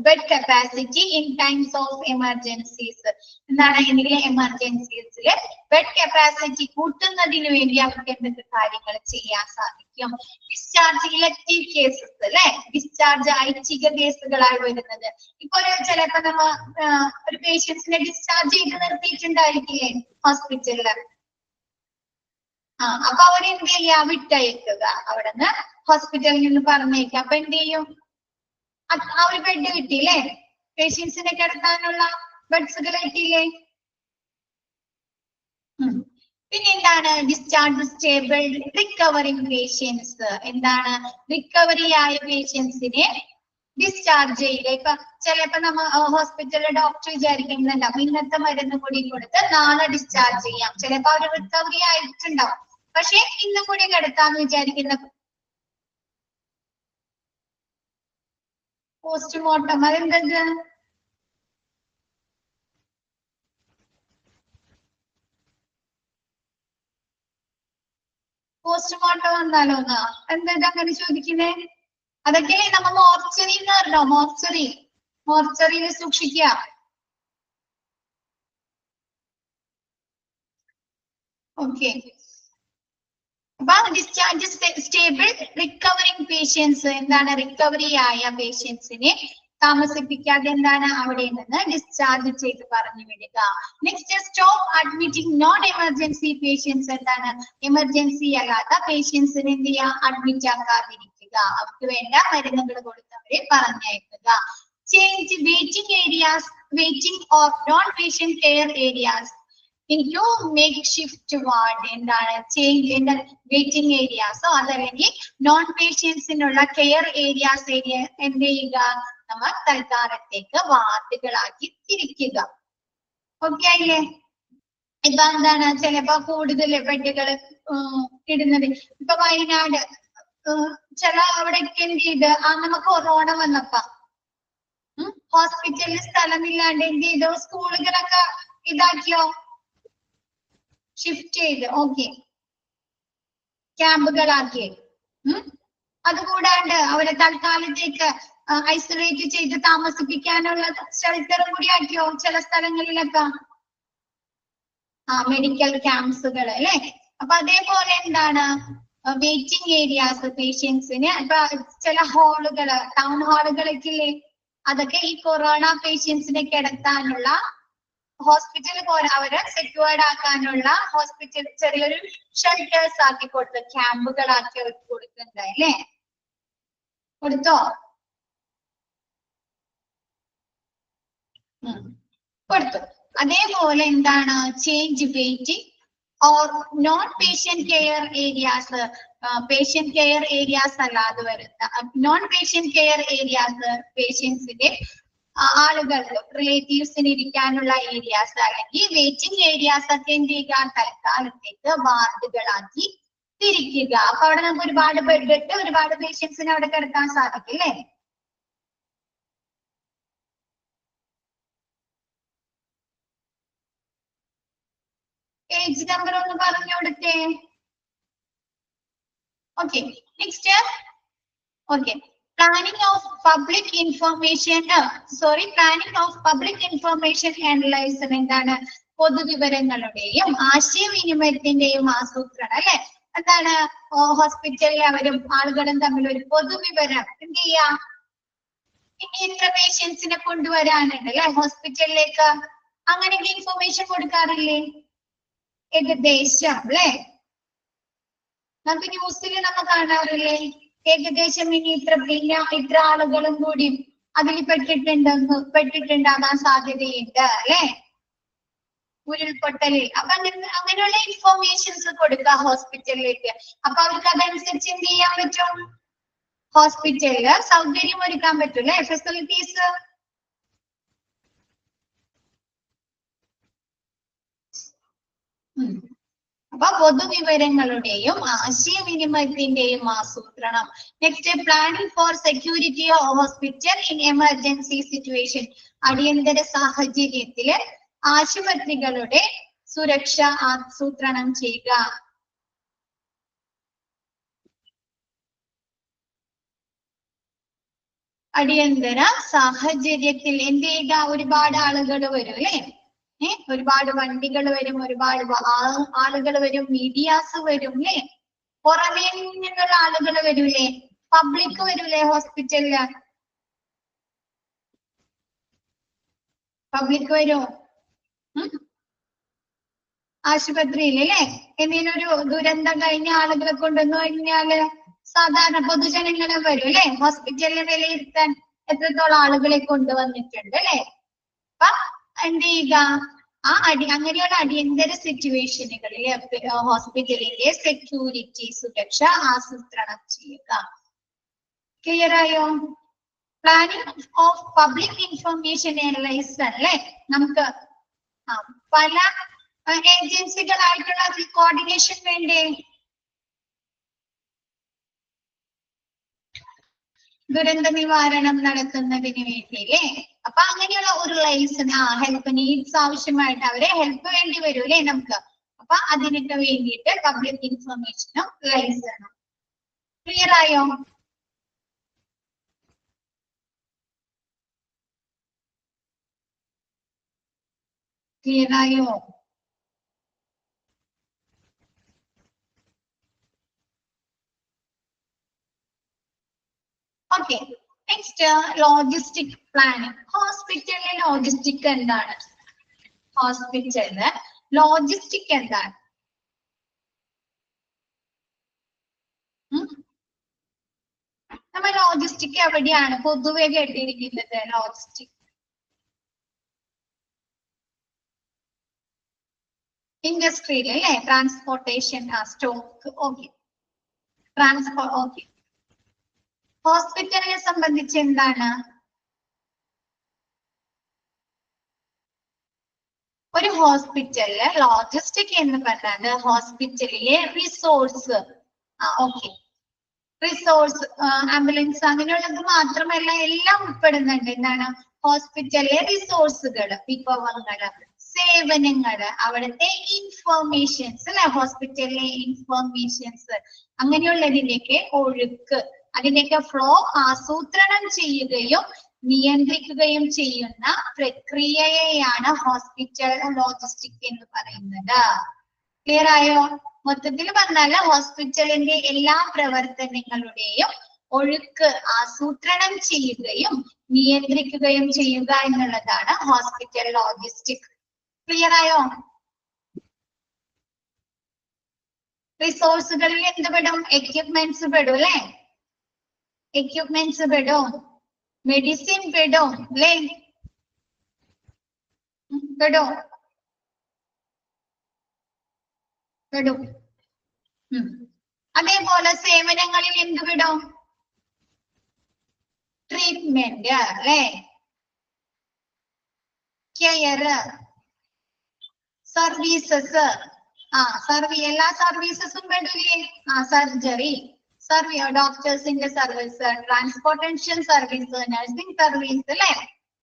bed capacity in times of emergencies. എന്താണ്? എന്തെങ്കിലും എമർജൻസീസില് ബെഡ് കപ്പാസിറ്റി കൂട്ടുന്നതിന് വേണ്ടി അവർക്ക് എന്തൊക്കെ കാര്യങ്ങൾ ചെയ്യാൻ സാധിക്കും? ഡിസ്ചാർജ് ഇലക്ടീവ് കേസസ് അല്ലെ? ഡിസ്ചാർജ് ഐച്ഛിക കേസുകളായി വരുന്നത്. ഇപ്പൊ ചിലപ്പോ നമ്മ ഒരു പേഷ്യൻസിനെ ഡിസ്ചാർജ് ചെയ്ത് നിർത്തിയിട്ടുണ്ടായിരിക്കില്ലേ ഹോസ്പിറ്റലില്? അപ്പൊ അവരെന്ത് ചെയ്യാ? വിട്ടയക്കുക, അവിടെ നിന്ന് ഹോസ്പിറ്റലിൽ നിന്ന് പറഞ്ഞേക്കുക. അപ്പൊ എന്ത് ചെയ്യും? ആ ഒരു ബെഡ് കിട്ടിയില്ലേ? പേഷ്യൻസിനെ കിടത്താനുള്ള ബെഡ്സുകൾ കിട്ടിയില്ലേ? പിന്നെ എന്താണ്? Discharge stable recovering patients. എന്താണ്? റിക്കവറി ആയ പേഷ്യൻസിനെ ഡിസ്ചാർജ് ചെയ്യില്ല. ഇപ്പൊ ചിലപ്പോ നമ്മ ഹോസ്പിറ്റലിലെ ഡോക്ടർ വിചാരിക്കുന്നുണ്ടാവും ഇന്നത്തെ മരുന്ന് കൂടി കൊടുത്ത് നാളെ ഡിസ്ചാർജ് ചെയ്യാം. ചിലപ്പോ അവർ റിക്കവറി ആയിട്ടുണ്ടാവും, പക്ഷെ ഇന്നും കൂടി കിടത്താന്ന് വിചാരിക്കുന്ന പോസ്റ്റ്മോർട്ടം. അതെന്ത്? പോസ്റ്റ്മോർട്ടം വന്നാലോ? എന്താ അങ്ങനെ ചോദിക്കുന്നേ? അതൊക്കെ നമ്മ മോർച്ചറി എന്ന് പറഞ്ഞോ? മോർച്ചറിയിൽ സൂക്ഷിക്കുക. ഓക്കെ, അപ്പൊ ഡിസ്ചാർജ് സ്റ്റേബിൾ റിക്കവറിംഗ് പേഷ്യൻസ്. എന്താണ്? റിക്കവറി ആയ പേഷ്യൻസിനെ താമസിപ്പിക്കാതെ എന്താണ്? അവിടെ നിന്ന് ഡിസ്ചാർജ് ചെയ്ത് പറഞ്ഞു വിടുക. Next, stop admitting non emergency patients. എന്താണ്? എമർജൻസി അല്ലാത്ത പേഷ്യൻസിനെ എന്ത് ചെയ്യുക? അഡ്മിറ്റ് ആക്കാതിരിക്കുക. അവർക്ക് വേണ്ട മരുന്നുകൾ കൊടുത്തവരെ പറഞ്ഞയക്കുക. Change waiting areas, waiting of non patient care areas into makeshift ward. എന്താണ്? ചേഞ്ച് ഇൻ വെയിറ്റിംഗ് ഏരിയാസോ അതല്ലെങ്കിൽ നോൺ പേഷ്യൻസിനുള്ള കെയർ ഏരിയാസ് എന്ത് ചെയ്യുക? നമ്മൾ തൽക്കാലത്തേക്ക് വാർഡുകളാക്കി തിരിക്കുക. ഓക്കെ ആയില്ലേ? ഇപ്പൊ എന്താണ്? ചിലപ്പോ കൂടുതൽ ബെഡുകൾ ഇടുന്നത്. ഇപ്പൊ വയനാട് ചില അവിടെയൊക്കെ എന്ത് ചെയ്ത് നമുക്ക് കൊറോണ വന്നപ്പോ ഹോസ്പിറ്റലിൽ സ്ഥലമില്ലാണ്ട് എന്ത് ചെയ്തു? സ്കൂളുകളൊക്കെ ഇതാക്കിയോ? ഷിഫ്റ്റ് ചെയ്ത്. ഓക്കെ, ക്യാമ്പുകളാക്കി. അതുകൂടാണ്ട് അവരെ തൽക്കാലത്തേക്ക് ഐസൊലേറ്റ് ചെയ്ത് താമസിപ്പിക്കാനുള്ള ഷെൽട്ടറും കൂടി ആക്കിയോ ചില സ്ഥലങ്ങളിലൊക്കെ? മെഡിക്കൽ ക്യാമ്പ്സുകൾ അല്ലെ? അപ്പൊ അതേപോലെ എന്താണ്? വെയിറ്റിംഗ് ഏരിയാസ് പേഷ്യൻസിന്. ഇപ്പൊ ചില ഹാളുകള്, ടൗൺ ഹാളുകളൊക്കെ ഇല്ലേ? അതൊക്കെ ഈ കൊറോണ പേഷ്യൻസിനെ കിടത്താനുള്ള ഹോസ്പിറ്റലിൽ അവരെ സെക്യൂർഡ് ആക്കാനുള്ള ഹോസ്പിറ്റൽ ചെറിയൊരു ഷെൽട്ടേഴ്സ് ആക്കി കൊടുത്തു, ക്യാമ്പുകളാക്കി അവർക്ക് കൊടുക്കുന്നുണ്ടായി അല്ലേ? കൊടുത്തോ? കൊടുത്തു. അതേപോലെ എന്താണ് change waiting or non patient care areas, patient care areas അല്ലാതെ വരുന്ന നോൺ പേഷ്യന്റ് കെയർ ഏരിയാസ്, പേഷ്യൻസിന്റെ ആളുകൾ റിലേറ്റീവ്സിന് ഇരിക്കാനുള്ള ഏരിയാസ് അല്ലെങ്കിൽ വെയിറ്റിംഗ് ഏരിയാസ് ഒക്കെ എന്ത് ചെയ്യുക, തൽക്കാലത്തേക്ക് വാർഡുകളാക്കി തിരിക്കുക. അപ്പൊ അവിടെ നമുക്ക് ഒരുപാട് ബെഡ് ഇട്ട് ഒരുപാട് പേഷ്യൻസിനെ അവിടെ കിടക്കാൻ സാധിക്കും അല്ലേ? പേജ് നമ്പർ ഒന്ന് പറഞ്ഞു കൊടുത്തേ. Okay, next. Okay, planning of public information planning of public information analyser എന്താണ്? പൊതുവിവരങ്ങളുടെയും ആശയവിനിമയത്തിന്റെയും ആസൂത്രണം അല്ലെ? എന്താണ് ഹോസ്പിറ്റലിൽ അവരും ആളുകളും തമ്മിൽ ഒരു പൊതുവിവരം എന്ത് ചെയ്യാ? ഇനി ഇത്ര പേഷ്യൻസിനെ കൊണ്ടുവരാനുണ്ട് അല്ലെ ഹോസ്പിറ്റലിലേക്ക്, അങ്ങനെയൊക്കെ ഇൻഫർമേഷൻ കൊടുക്കാറില്ലേ? ഏകദേശം അല്ലെ? നമുക്ക് ന്യൂസിൽ നമ്മൾ കാണാറില്ലേ? ഏകദേശം ഇനി ഇത്ര ആളുകളും കൂടി അതിൽ പെട്ടിട്ടുണ്ടാകാൻ സാധ്യതയുണ്ട് അല്ലെ? ഉരുൾപൊട്ടലിൽ. അപ്പൊ അങ്ങനെയുള്ള ഇൻഫർമേഷൻസ് കൊടുക്കുക ഹോസ്പിറ്റലിലേക്ക്. അപ്പൊ അവർക്ക് അതനുസരിച്ച് എന്ത് ചെയ്യാൻ പറ്റും? ഹോസ്പിറ്റലില് സൗകര്യം ഒരുക്കാൻ പറ്റും അല്ലെ? ഫെസിലിറ്റീസ്. അപ്പൊ പൊതുവിവരങ്ങളുടെയും ആശയവിനിമയത്തിന്റെയും ആസൂത്രണം. Next, planning for security hospital in emergency situation. അടിയന്തര സാഹചര്യത്തില് ആശുപത്രികളുടെ സുരക്ഷ ആസൂത്രണം ചെയ്യുക. അടിയന്തര സാഹചര്യത്തിൽ എന്ത് ചെയ്യുക? ഒരുപാട് ആളുകൾ വരും അല്ലെ? ഒരുപാട് വണ്ടികൾ വരും, ഒരുപാട് ആളുകൾ വരും, മീഡിയാസ് വരും അല്ലെ? പുറമേ നിന്നുള്ള ആളുകൾ വരൂലേ? പബ്ലിക് വരൂലേ ഹോസ്പിറ്റലില്? പബ്ലിക് വരും ആശുപത്രിയിൽ അല്ലെ? എന്തെങ്കിലും ഒരു ദുരന്തം കഴിഞ്ഞ ആളുകളെ കൊണ്ടുവന്നു കഴിഞ്ഞാല് സാധാരണ പൊതുജനങ്ങളെ വരും അല്ലെ? ഹോസ്പിറ്റലിനെ വിലയിരുത്താൻ എത്രത്തോളം ആളുകളെ കൊണ്ടുവന്നിട്ടുണ്ട് അല്ലെ? അപ്പൊ എന്ത് ചെയ്യുക? അങ്ങനെയുള്ള അടിയന്തര സിറ്റുവേഷനുകളിൽ ഹോസ്പിറ്റലിന്റെ സെക്യൂരിറ്റി സുരക്ഷ ആസൂത്രണം ചെയ്യുക. ക്ലിയർ ആയോ? Planning of public information analyser അല്ലെ? നമുക്ക് പല ഏജൻസികളായിട്ടുള്ള കോർഡിനേഷൻ വേണ്ടേ? ദുരന്ത നിവാരണം നടത്തുന്നതിന് വേണ്ടിയില്ലേ? അപ്പൊ അങ്ങനെയുള്ള ഒരു ലൈസൻസ് ഹെൽപ്പ് നീഡ്സ് ആവശ്യമായിട്ട് അവരെ ഹെൽപ്പ് വേണ്ടി വരും അല്ലെ നമുക്ക്? അപ്പൊ അതിനൊക്കെ വേണ്ടിയിട്ട് പബ്ലിക് ഇൻഫർമേഷനും ലൈസൻസും. ക്ലിയർ ആയോ? ക്ലിയർ ആയോ? Okay, next logistic planning. ഹോസ്പിറ്റലിലെ ലോജിസ്റ്റിക് എന്താണ്? ഹോസ്പിറ്റലില് ലോജിസ്റ്റിക് എന്താണ്? നമ്മൾ ലോജിസ്റ്റിക് എവിടെയാണ് പൊതുവെ കേട്ടിരിക്കുന്നത്? ലോജിസ്റ്റിക് ഇൻഡസ്ട്രിയിൽ അല്ലെ? Transportation, stock. Okay, transport. Okay, ഹോസ്പിറ്റലിനെ സംബന്ധിച്ച് എന്താണ്? ഒരു ഹോസ്പിറ്റലില് ലോജിസ്റ്റിക് എന്ന് പറഞ്ഞാൽ ഹോസ്പിറ്റലിലെ റിസോഴ്സ്. ഓക്കെ, റിസോഴ്സ് ആംബുലൻസ് അങ്ങനെയുള്ളത് മാത്രമല്ല എല്ലാം ഉൾപ്പെടുന്നുണ്ട്. എന്താണ്? ഹോസ്പിറ്റലിലെ റിസോഴ്സുകൾ, വിഭവങ്ങള്, സേവനങ്ങള്, അവിടുത്തെ ഇൻഫർമേഷൻസ് അല്ലെ? ഹോസ്പിറ്റലിലെ ഇൻഫർമേഷൻസ് അങ്ങനെയുള്ളതിന്റെയൊക്കെ ഒഴുക്ക്, അതിന്റെയൊക്കെ ഫ്ലോ ആസൂത്രണം ചെയ്യുകയും നിയന്ത്രിക്കുകയും ചെയ്യുന്ന പ്രക്രിയയെയാണ് ഹോസ്പിറ്റൽ ലോജിസ്റ്റിക് എന്ന് പറയുന്നത്. ക്ലിയർ ആയോ? മൊത്തത്തിൽ പറഞ്ഞാൽ ഹോസ്പിറ്റലിന്റെ എല്ലാ പ്രവർത്തനങ്ങളുടെയും ഒഴുക്ക് ആസൂത്രണം ചെയ്യുകയും നിയന്ത്രിക്കുകയും ചെയ്യുക എന്നുള്ളതാണ് ഹോസ്പിറ്റൽ ലോജിസ്റ്റിക്. ക്ലിയർ ആയോ? റിസോഴ്സുകളിൽ എന്ത് പെടും? എക്യുപ്മെന്റ്സ് പെടും അല്ലെ? എക്യുപ്മെന്റ്സ് പെടും, മെഡിസിൻ പെടും അല്ലെ? പെടും പെടും. അതേപോലെ സേവനങ്ങളിൽ എന്ത് പെടും? ട്രീറ്റ്മെന്റ് അല്ലെ? Care, services. എല്ലാ സർവീസസും പെടില്ലേ? സർജറി, ഡോക്ടേഴ്സിന്റെ service, transportation service, nursing service അല്ലെ?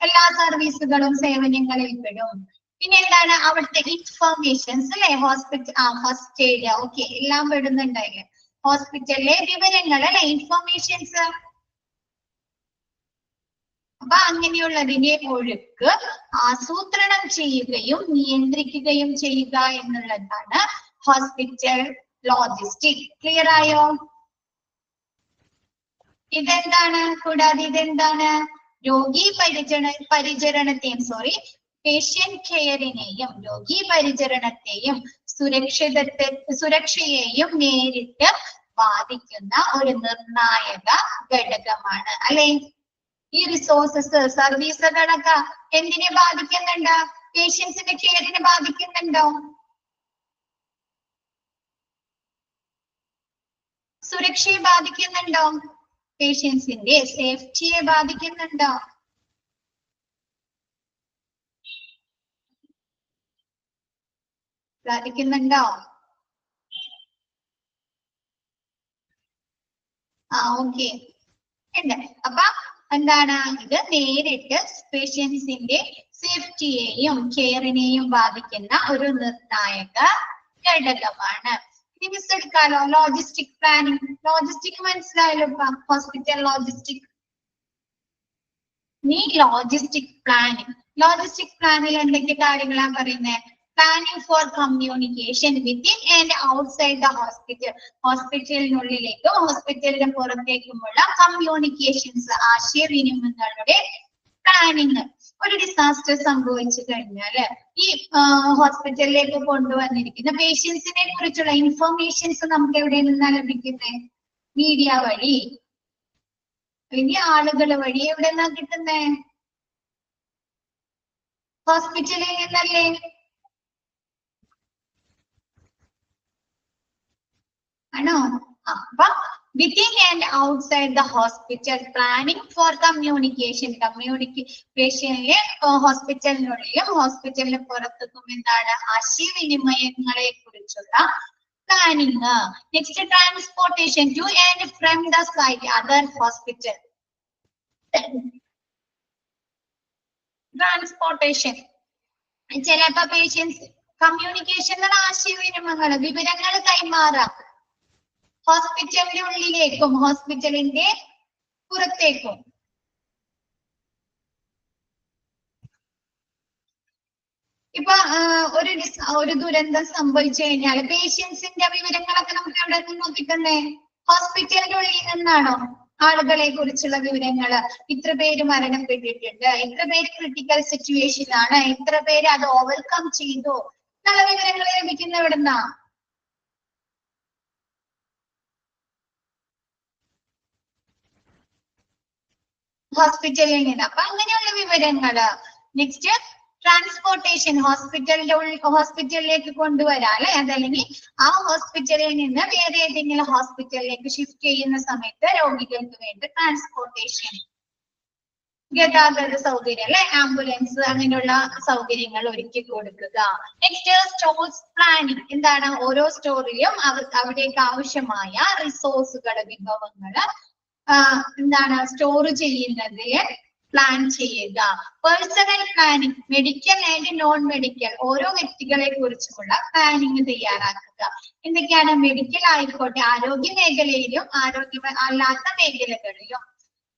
എല്ലാ സർവീസുകളും സേവനങ്ങളിൽ പെടും. പിന്നെ എന്താണ്? അവിടുത്തെ ഇൻഫർമേഷൻസ് അല്ലെ? ഫസ്റ്റ് എയ്ഡ്, ഓക്കെ, എല്ലാം പെടുന്നുണ്ടായില്ലേ? ഹോസ്പിറ്റലിലെ വിവരങ്ങൾ അല്ലെ? ഇൻഫർമേഷൻസ്. അപ്പൊ അങ്ങനെയുള്ളതിന്റെ ഒഴുക്ക് ആസൂത്രണം ചെയ്യുകയും നിയന്ത്രിക്കുകയും ചെയ്യുക എന്നുള്ളതാണ് ഹോസ്പിറ്റൽ ലോജിസ്റ്റിക്. ക്ലിയർ ആയോ? ഇതെന്താണ്? കൂടാതെ ഇതെന്താണ്? രോഗി പരിചരണത്തെയും പേഷ്യന്റ് കെയറിനെയും രോഗി പരിചരണത്തെയും സുരക്ഷയെയും നേരിട്ട് ബാധിക്കുന്ന ഒരു നിർണായക ഘടകമാണ് അല്ലെ? ഈ റിസോഴ്സസ്, സർവീസുകളൊക്കെ എന്തിനെ ബാധിക്കുന്നുണ്ട്? പേഷ്യൻസിന്റെ കെയറിനെ ബാധിക്കുന്നുണ്ടോ? സുരക്ഷയെ ബാധിക്കുന്നുണ്ടോ? പേഷ്യൻസിന്റെ സേഫ്റ്റിയെ ബാധിക്കുന്നുണ്ടോ? ബാധിക്കുന്നുണ്ടോ? ഓക്കെ ഉണ്ട്. അപ്പൊ എന്താണ്? ഇത് നേരിട്ട് പേഷ്യൻസിന്റെ സേഫ്റ്റിയെയും കെയറിനെയും ബാധിക്കുന്ന ഒരു നിർണായക ഘടകമാണ്. ഇനി മിസ് എടുക്കാലോ ലോജിസ്റ്റിക് പ്ലാനിങ്. ലോജിസ്റ്റിക് മനസ്സിലായല്ലോ? Hospital logistic. നീ ലോജിസ്റ്റിക് പ്ലാനിൽ എന്തൊക്കെ കാര്യങ്ങളാണ് പറയുന്നത്? Planning for communication within and outside the hospital. ഹോസ്പിറ്റലിനുള്ളിലേക്കും ഹോസ്പിറ്റലിന് പുറത്തേക്കുമുള്ള കമ്മ്യൂണിക്കേഷൻസ്, ആശയവിനിമയങ്ങളുടെ പ്ലാനിങ്. ഒരു ഡിസാസ്റ്റർ സംഭവിച്ചു കഴിഞ്ഞാല് ഈ ഹോസ്പിറ്റലിലേക്ക് കൊണ്ടുവന്നിരിക്കുന്ന പേഷ്യൻസിനെ കുറിച്ചുള്ള ഇൻഫർമേഷൻസ് നമുക്ക് എവിടെ നിന്നാണ് ലഭിക്കുന്നത്? മീഡിയ വഴി അല്ലെങ്കിൽ ആളുകൾ വഴി. എവിടെ നിന്നാ കിട്ടുന്നേ? ഹോസ്പിറ്റലിൽ നിന്നല്ലേ? ആണോ? അപ്പൊ within and outside the hospital planning for communication. കമ്മ്യൂണിക്കേഷനിലെ ഹോസ്പിറ്റലിനുള്ളിലും ഹോസ്പിറ്റലിന് പുറത്തും എന്താണ്? ആശയവിനിമയങ്ങളെ കുറിച്ചുള്ള planning. Next transportation to and from the site other hospital. Transportation ചിലപ്പോ പേഷ്യൻസ് കമ്മ്യൂണിക്കേഷൻ ആശയവിനിമയങ്ങൾ, വിവരങ്ങൾ കൈമാറാം ഹോസ്പിറ്റലിന്റെ ഉള്ളിലേക്കും ഹോസ്പിറ്റലിന്റെ പുറത്തേക്കും. ഇപ്പൊ ഒരു ദുരന്തം സംഭവിച്ചു കഴിഞ്ഞാൽ പേഷ്യൻസിന്റെ വിവരങ്ങളൊക്കെ നമുക്ക് എവിടെ നിന്ന് കിട്ടുന്നേ? ഹോസ്പിറ്റലിന്റെ ഉള്ളിൽ നിന്നാണോ? ആളുകളെ കുറിച്ചുള്ള വിവരങ്ങള്, ഇത്ര പേര് മരണപ്പെട്ടിട്ടുണ്ട്, ഇത്ര പേര് ക്രിട്ടിക്കൽ സിറ്റുവേഷനിലാണ്, ഇത്ര പേര് അത് ഓവർകം ചെയ്തു എന്നുള്ള വിവരങ്ങൾ ലഭിക്കുന്ന എവിടുന്നാ? ഹോസ്പിറ്റലിൽ നിന്ന്. അപ്പൊ അങ്ങനെയുള്ള വിവരങ്ങള്. നെക്സ്റ്റ് ട്രാൻസ്പോർട്ടേഷൻ, ഹോസ്പിറ്റലിലേക്ക് കൊണ്ടുവരാം അല്ലെ? അതല്ലെങ്കിൽ ആ ഹോസ്പിറ്റലിൽ നിന്ന് വേറെ ഏതെങ്കിലും ഹോസ്പിറ്റലിലേക്ക് ഷിഫ്റ്റ് ചെയ്യുന്ന സമയത്ത് രോഗികൾക്ക് വേണ്ടി ട്രാൻസ്പോർട്ടേഷൻ, ഗതാഗത സൗകര്യം അല്ലെ? ആംബുലൻസ്, അങ്ങനെയുള്ള സൗകര്യങ്ങൾ ഒരുക്കി കൊടുക്കുക. Next stores planning. എന്താണ്? ഓരോ സ്റ്റോറിലും അവിടേക്ക് ആവശ്യമായ റിസോഴ്സുകൾ, വിഭവങ്ങള് എന്താണ്? സ്റ്റോർ ചെയ്യുന്നതിന് പ്ലാൻ ചെയ്യുക. Personal planning, medical and non medical, ഓരോ വ്യക്തികളെ കുറിച്ചുമുള്ള പ്ലാനിങ് തയ്യാറാക്കുക. എന്തൊക്കെയാണ്? മെഡിക്കൽ ആയിക്കോട്ടെ, ആരോഗ്യ മേഖലയിലും ആരോഗ്യ അല്ലാത്ത മേഖലകളിലും.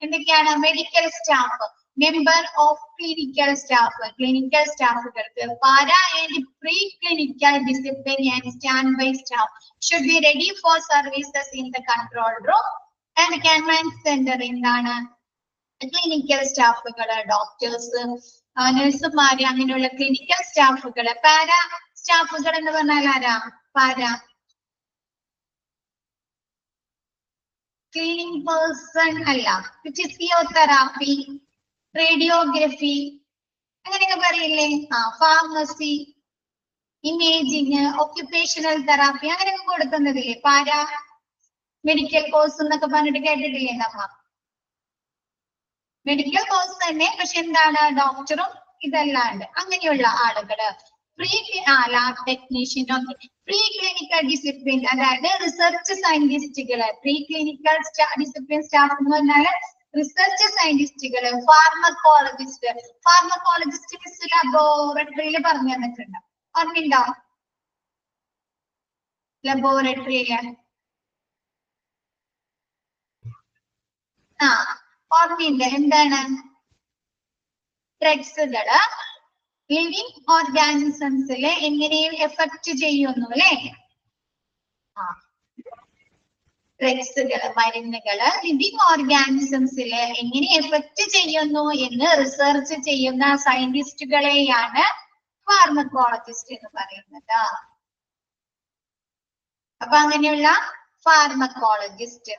എന്തൊക്കെയാണ്? Medical staff, member of clinical staff, clinical സ്റ്റാഫുകൾക്ക് para and pre clinical discipline and stand by staff should be ready for services in the control room and command centre. എന്താണ്? ക്ലിനിക്കൽ സ്റ്റാഫുകള്, ഡോക്ടേഴ്സ്, നഴ്സുമാര് അങ്ങനെയുള്ള ക്ലിനിക്കൽ സ്റ്റാഫുകള്. Para സ്റ്റാഫുകൾ എന്ന് പറഞ്ഞാൽ ആരാ? പാരാ ക്ലീനിങ് പേഴ്സൺ അല്ല. ഫിസിയോതെറാപ്പി, റേഡിയോഗ്രഫി അങ്ങനെയൊക്കെ പറയില്ലേ? ഫാർമസി, ഇമേജിങ്, ഒക്യുപേഷണൽ തെറാപ്പി അങ്ങനെയൊക്കെ കൊടുക്കുന്നതില്ലേ? പാരാ മെഡിക്കൽ കോഴ്സ് എന്നൊക്കെ പറഞ്ഞിട്ട് കേട്ടിട്ടില്ലേ നമ്മ? മെഡിക്കൽ കോഴ്സ് തന്നെ, പക്ഷെ എന്താണ് ഡോക്ടറും ഇതല്ലാണ്ട് അങ്ങനെയുള്ള ആളുകള്. Lab technician, pre clinical discipline, അതായത് റിസർച്ച് സയന്റിസ്റ്റുകള്. പ്രീ ക്ലിനിക്കൽ ഡിസിപ്ലിൻ സ്റ്റാഫ് എന്ന് പറഞ്ഞാല് റിസർച്ച് സയന്റിസ്റ്റുകള്. ഫാർമക്കോളജിസ്റ്റ്, ഫാർമക്കോളജിസ്റ്റ് ലബോറട്ടറിയിൽ പറഞ്ഞു തന്നിട്ടുണ്ട്, ഓർമ്മയുണ്ടോ? ലബോറട്ടറിയില് ഓർമ്മയില്ല. എന്താണ്? ഡ്രഗ്സുകള് ലിവിങ് ഓർഗാനിസംസില് എങ്ങനെയും എഫക്ട് ചെയ്യുന്നു അല്ലെ? ഡ്രഗ്സുകള്, മരുന്നുകള് ലിവിങ് ഓർഗാനിസംസില് എങ്ങനെ എഫക്ട് ചെയ്യുന്നു എന്ന് റിസർച്ച് ചെയ്യുന്ന സയന്റിസ്റ്റുകളെയാണ് ഫാർമക്കോളജിസ്റ്റ് എന്ന് പറയുന്നത്. അപ്പൊ അങ്ങനെയുള്ള ഫാർമക്കോളജിസ്റ്റ്,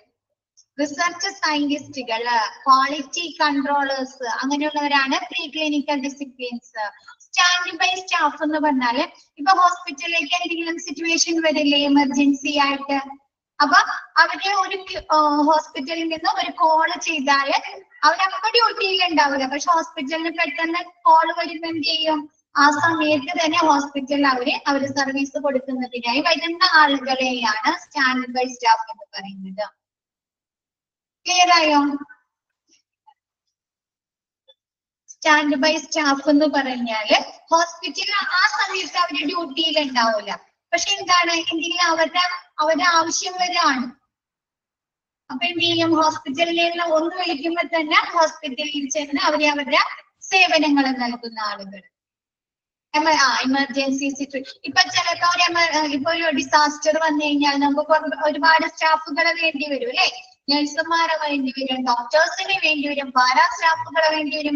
റിസർച്ച് സയന്റിസ്റ്റുകള്, ക്വാളിറ്റി കൺട്രോളേഴ്സ് അങ്ങനെയുള്ളവരാണ് pre clinical disciplines. Stand by staff എന്ന് പറഞ്ഞാല് ഇപ്പൊ ഹോസ്പിറ്റലിലേക്ക് എന്തെങ്കിലും സിറ്റുവേഷൻ വരില്ലേ എമർജൻസി ആയിട്ട്, അപ്പൊ അവര് ഒരു ഹോസ്പിറ്റലിൽ നിന്ന് ഒരു കോള് ചെയ്താല് അവരപ്പോ ഡ്യൂട്ടിയിൽ ഉണ്ടാവില്ല, പക്ഷെ ഹോസ്പിറ്റലിന് പെട്ടെന്ന് കോള് വരുമ്പോ എന്ത് ചെയ്യും? ആ സമയത്ത് തന്നെ ഹോസ്പിറ്റലിൽ അവര് സർവീസ് കൊടുക്കുന്നതിനായി വരുന്ന ആളുകളെയാണ് സ്റ്റാൻഡ് ബൈ സ്റ്റാഫ് എന്ന് പറയുന്നത്. ക്ലിയർ ആയോ? സ്റ്റാൻഡ് ബൈ സ്റ്റാഫ് എന്ന് പറഞ്ഞാല് ഹോസ്പിറ്റലിൽ ആ സമയത്ത് അവര് ഡ്യൂട്ടിയിൽ ഉണ്ടാവില്ല, പക്ഷെ എന്താണ് എന്തെങ്കിലും അവരുടെ ആവശ്യം വരാണ്. അപ്പൊ എന്ത് ചെയ്യും? ഹോസ്പിറ്റലിൽ നിന്ന് ഒന്ന് വിളിക്കുമ്പോ തന്നെ ഹോസ്പിറ്റലിൽ ചെന്ന് അവരുടെ സേവനങ്ങൾ നൽകുന്ന ആളുകൾ. എമർജൻസി സിറ്റുവേഷൻ, ഇപ്പൊ ചിലപ്പോ ഇപ്പൊ ഒരു ഡിസാസ്റ്റർ വന്നു കഴിഞ്ഞാൽ നമുക്ക് ഒരുപാട് സ്റ്റാഫുകളെ വേണ്ടി വരും അല്ലെ? നഴ്സുമാരെ വേണ്ടി വരും, ഡോക്ടേഴ്സിന് വേണ്ടി വരും, പാരാ സ്റ്റാഫുകളെ വേണ്ടി വരും.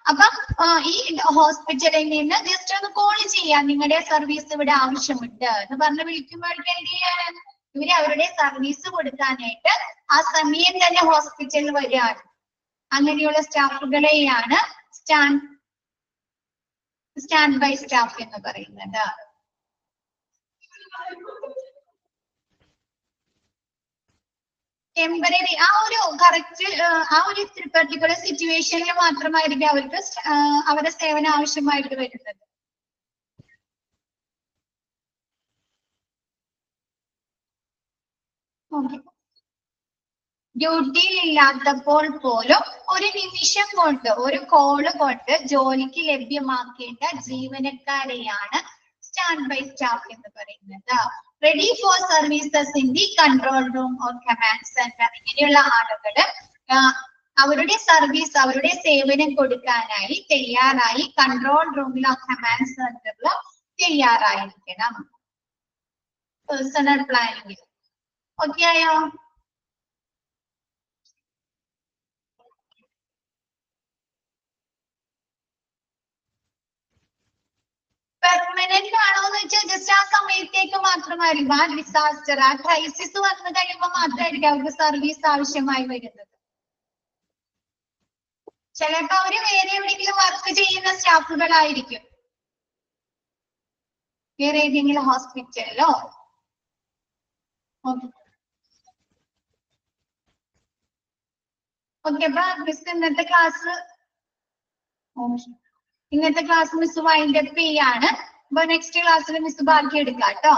അപ്പൊ ഈ ഹോസ്പിറ്റലിൽ നിന്ന് ജസ്റ്റ് ഒന്ന് കോൾ ചെയ്യാം, നിങ്ങളുടെ സർവീസ് ഇവിടെ ആവശ്യമുണ്ട് എന്ന് പറഞ്ഞ് വിളിക്കുമ്പോഴേക്കും എന്ത് ചെയ്യാണ്? ഇവര് അവരുടെ സർവീസ് കൊടുക്കാനായിട്ട് ആ സമയം തന്നെ ഹോസ്പിറ്റലിൽ വരികയാണ്. അങ്ങനെയുള്ള സ്റ്റാഫുകളെയാണ് സ്റ്റാൻഡ് ബൈ സ്റ്റാഫ് എന്ന് പറയുന്നത്. ടെമ്പററി ആ ഒരു പർട്ടിക്കുലർ സിറ്റുവേഷനിൽ മാത്രമായിരിക്കും അവർക്ക് അവരുടെ സേവനം ആവശ്യമായിട്ട് വരുന്നത്. ഡ്യൂട്ടിയിൽ ഇല്ലാത്തപ്പോൾ പോലും ഒരു നിമിഷം കൊണ്ട്, ഒരു കോള് കൊണ്ട് ജോലിക്ക് ലഭ്യമാക്കേണ്ട ജീവനക്കാരെയാണ് സ്റ്റാൻഡ് ബൈ സ്റ്റാഫ് എന്ന് പറയുന്നത്. Ready for services in the control room or command centre. ഇങ്ങനെയുള്ള ആളുകള് അവരുടെ സർവീസ്, അവരുടെ സേവനം കൊടുക്കാനായി തയ്യാറായി കൺട്രോൾ റൂമിലോ കമാൻഡ് സെന്ററിലോ തയ്യാറായിരിക്കണം. പേഴ്സണൽ പ്ലാനിംഗ് ഓക്കെ ആയോ? പെർമനന്റ് ആണോ എന്ന് വെച്ചാൽ ജസ്റ്റ് ആ സമയത്തേക്ക് മാത്രമായിരിക്കും. ആ ഡിസാസ്റ്റർ, ആ ക്രൈസിസ് വന്നു കഴിയുമ്പോൾ മാത്രമായിരിക്കും അവർക്ക് സർവീസ് ആവശ്യമായി വരുന്നത്. ചിലപ്പോ അവര് വേറെ എവിടെയെങ്കിലും വർക്ക് ചെയ്യുന്ന സ്റ്റാഫുകളായിരിക്കും, വേറെ ഏതെങ്കിലും ഹോസ്പിറ്റലിലോ. ഓക്കെ, അപ്പൊ മിസ് ഇന്നത്തെ ക്ലാസ് മിസ് വൈൻഡ് അപ്പ് ചെയ്യാണ്. അപ്പൊ നെക്സ്റ്റ് ക്ലാസ്സിൽ മിസ് ബാക്കി എടുക്കാം കേട്ടോ.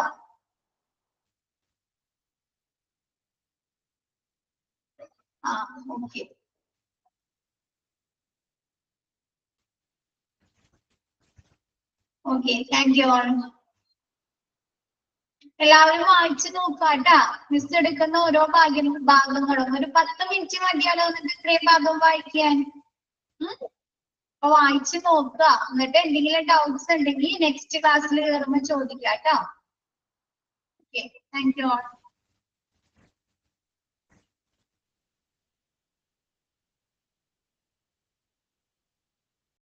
Okay. Okay, thank you all. എല്ലാവരും വായിച്ചു നോക്കാട്ടാ. മിസ് എടുക്കുന്ന ഓരോ ഭാഗങ്ങളും ഒരു 10 മിനിറ്റ് മതിയാലോ നിങ്ങൾക്ക് ഇത്രയും ഭാഗം വായിക്കാൻ. അപ്പൊ വായിച്ചു നോക്കുക. എന്നിട്ട് എന്തെങ്കിലും ഡൗട്ട്സ് ഉണ്ടെങ്കിൽ നെക്സ്റ്റ് ക്ലാസ്സിൽ കയറുമ്പോൾ ചോദിക്കാം കേട്ടോ. Okay, thank you all.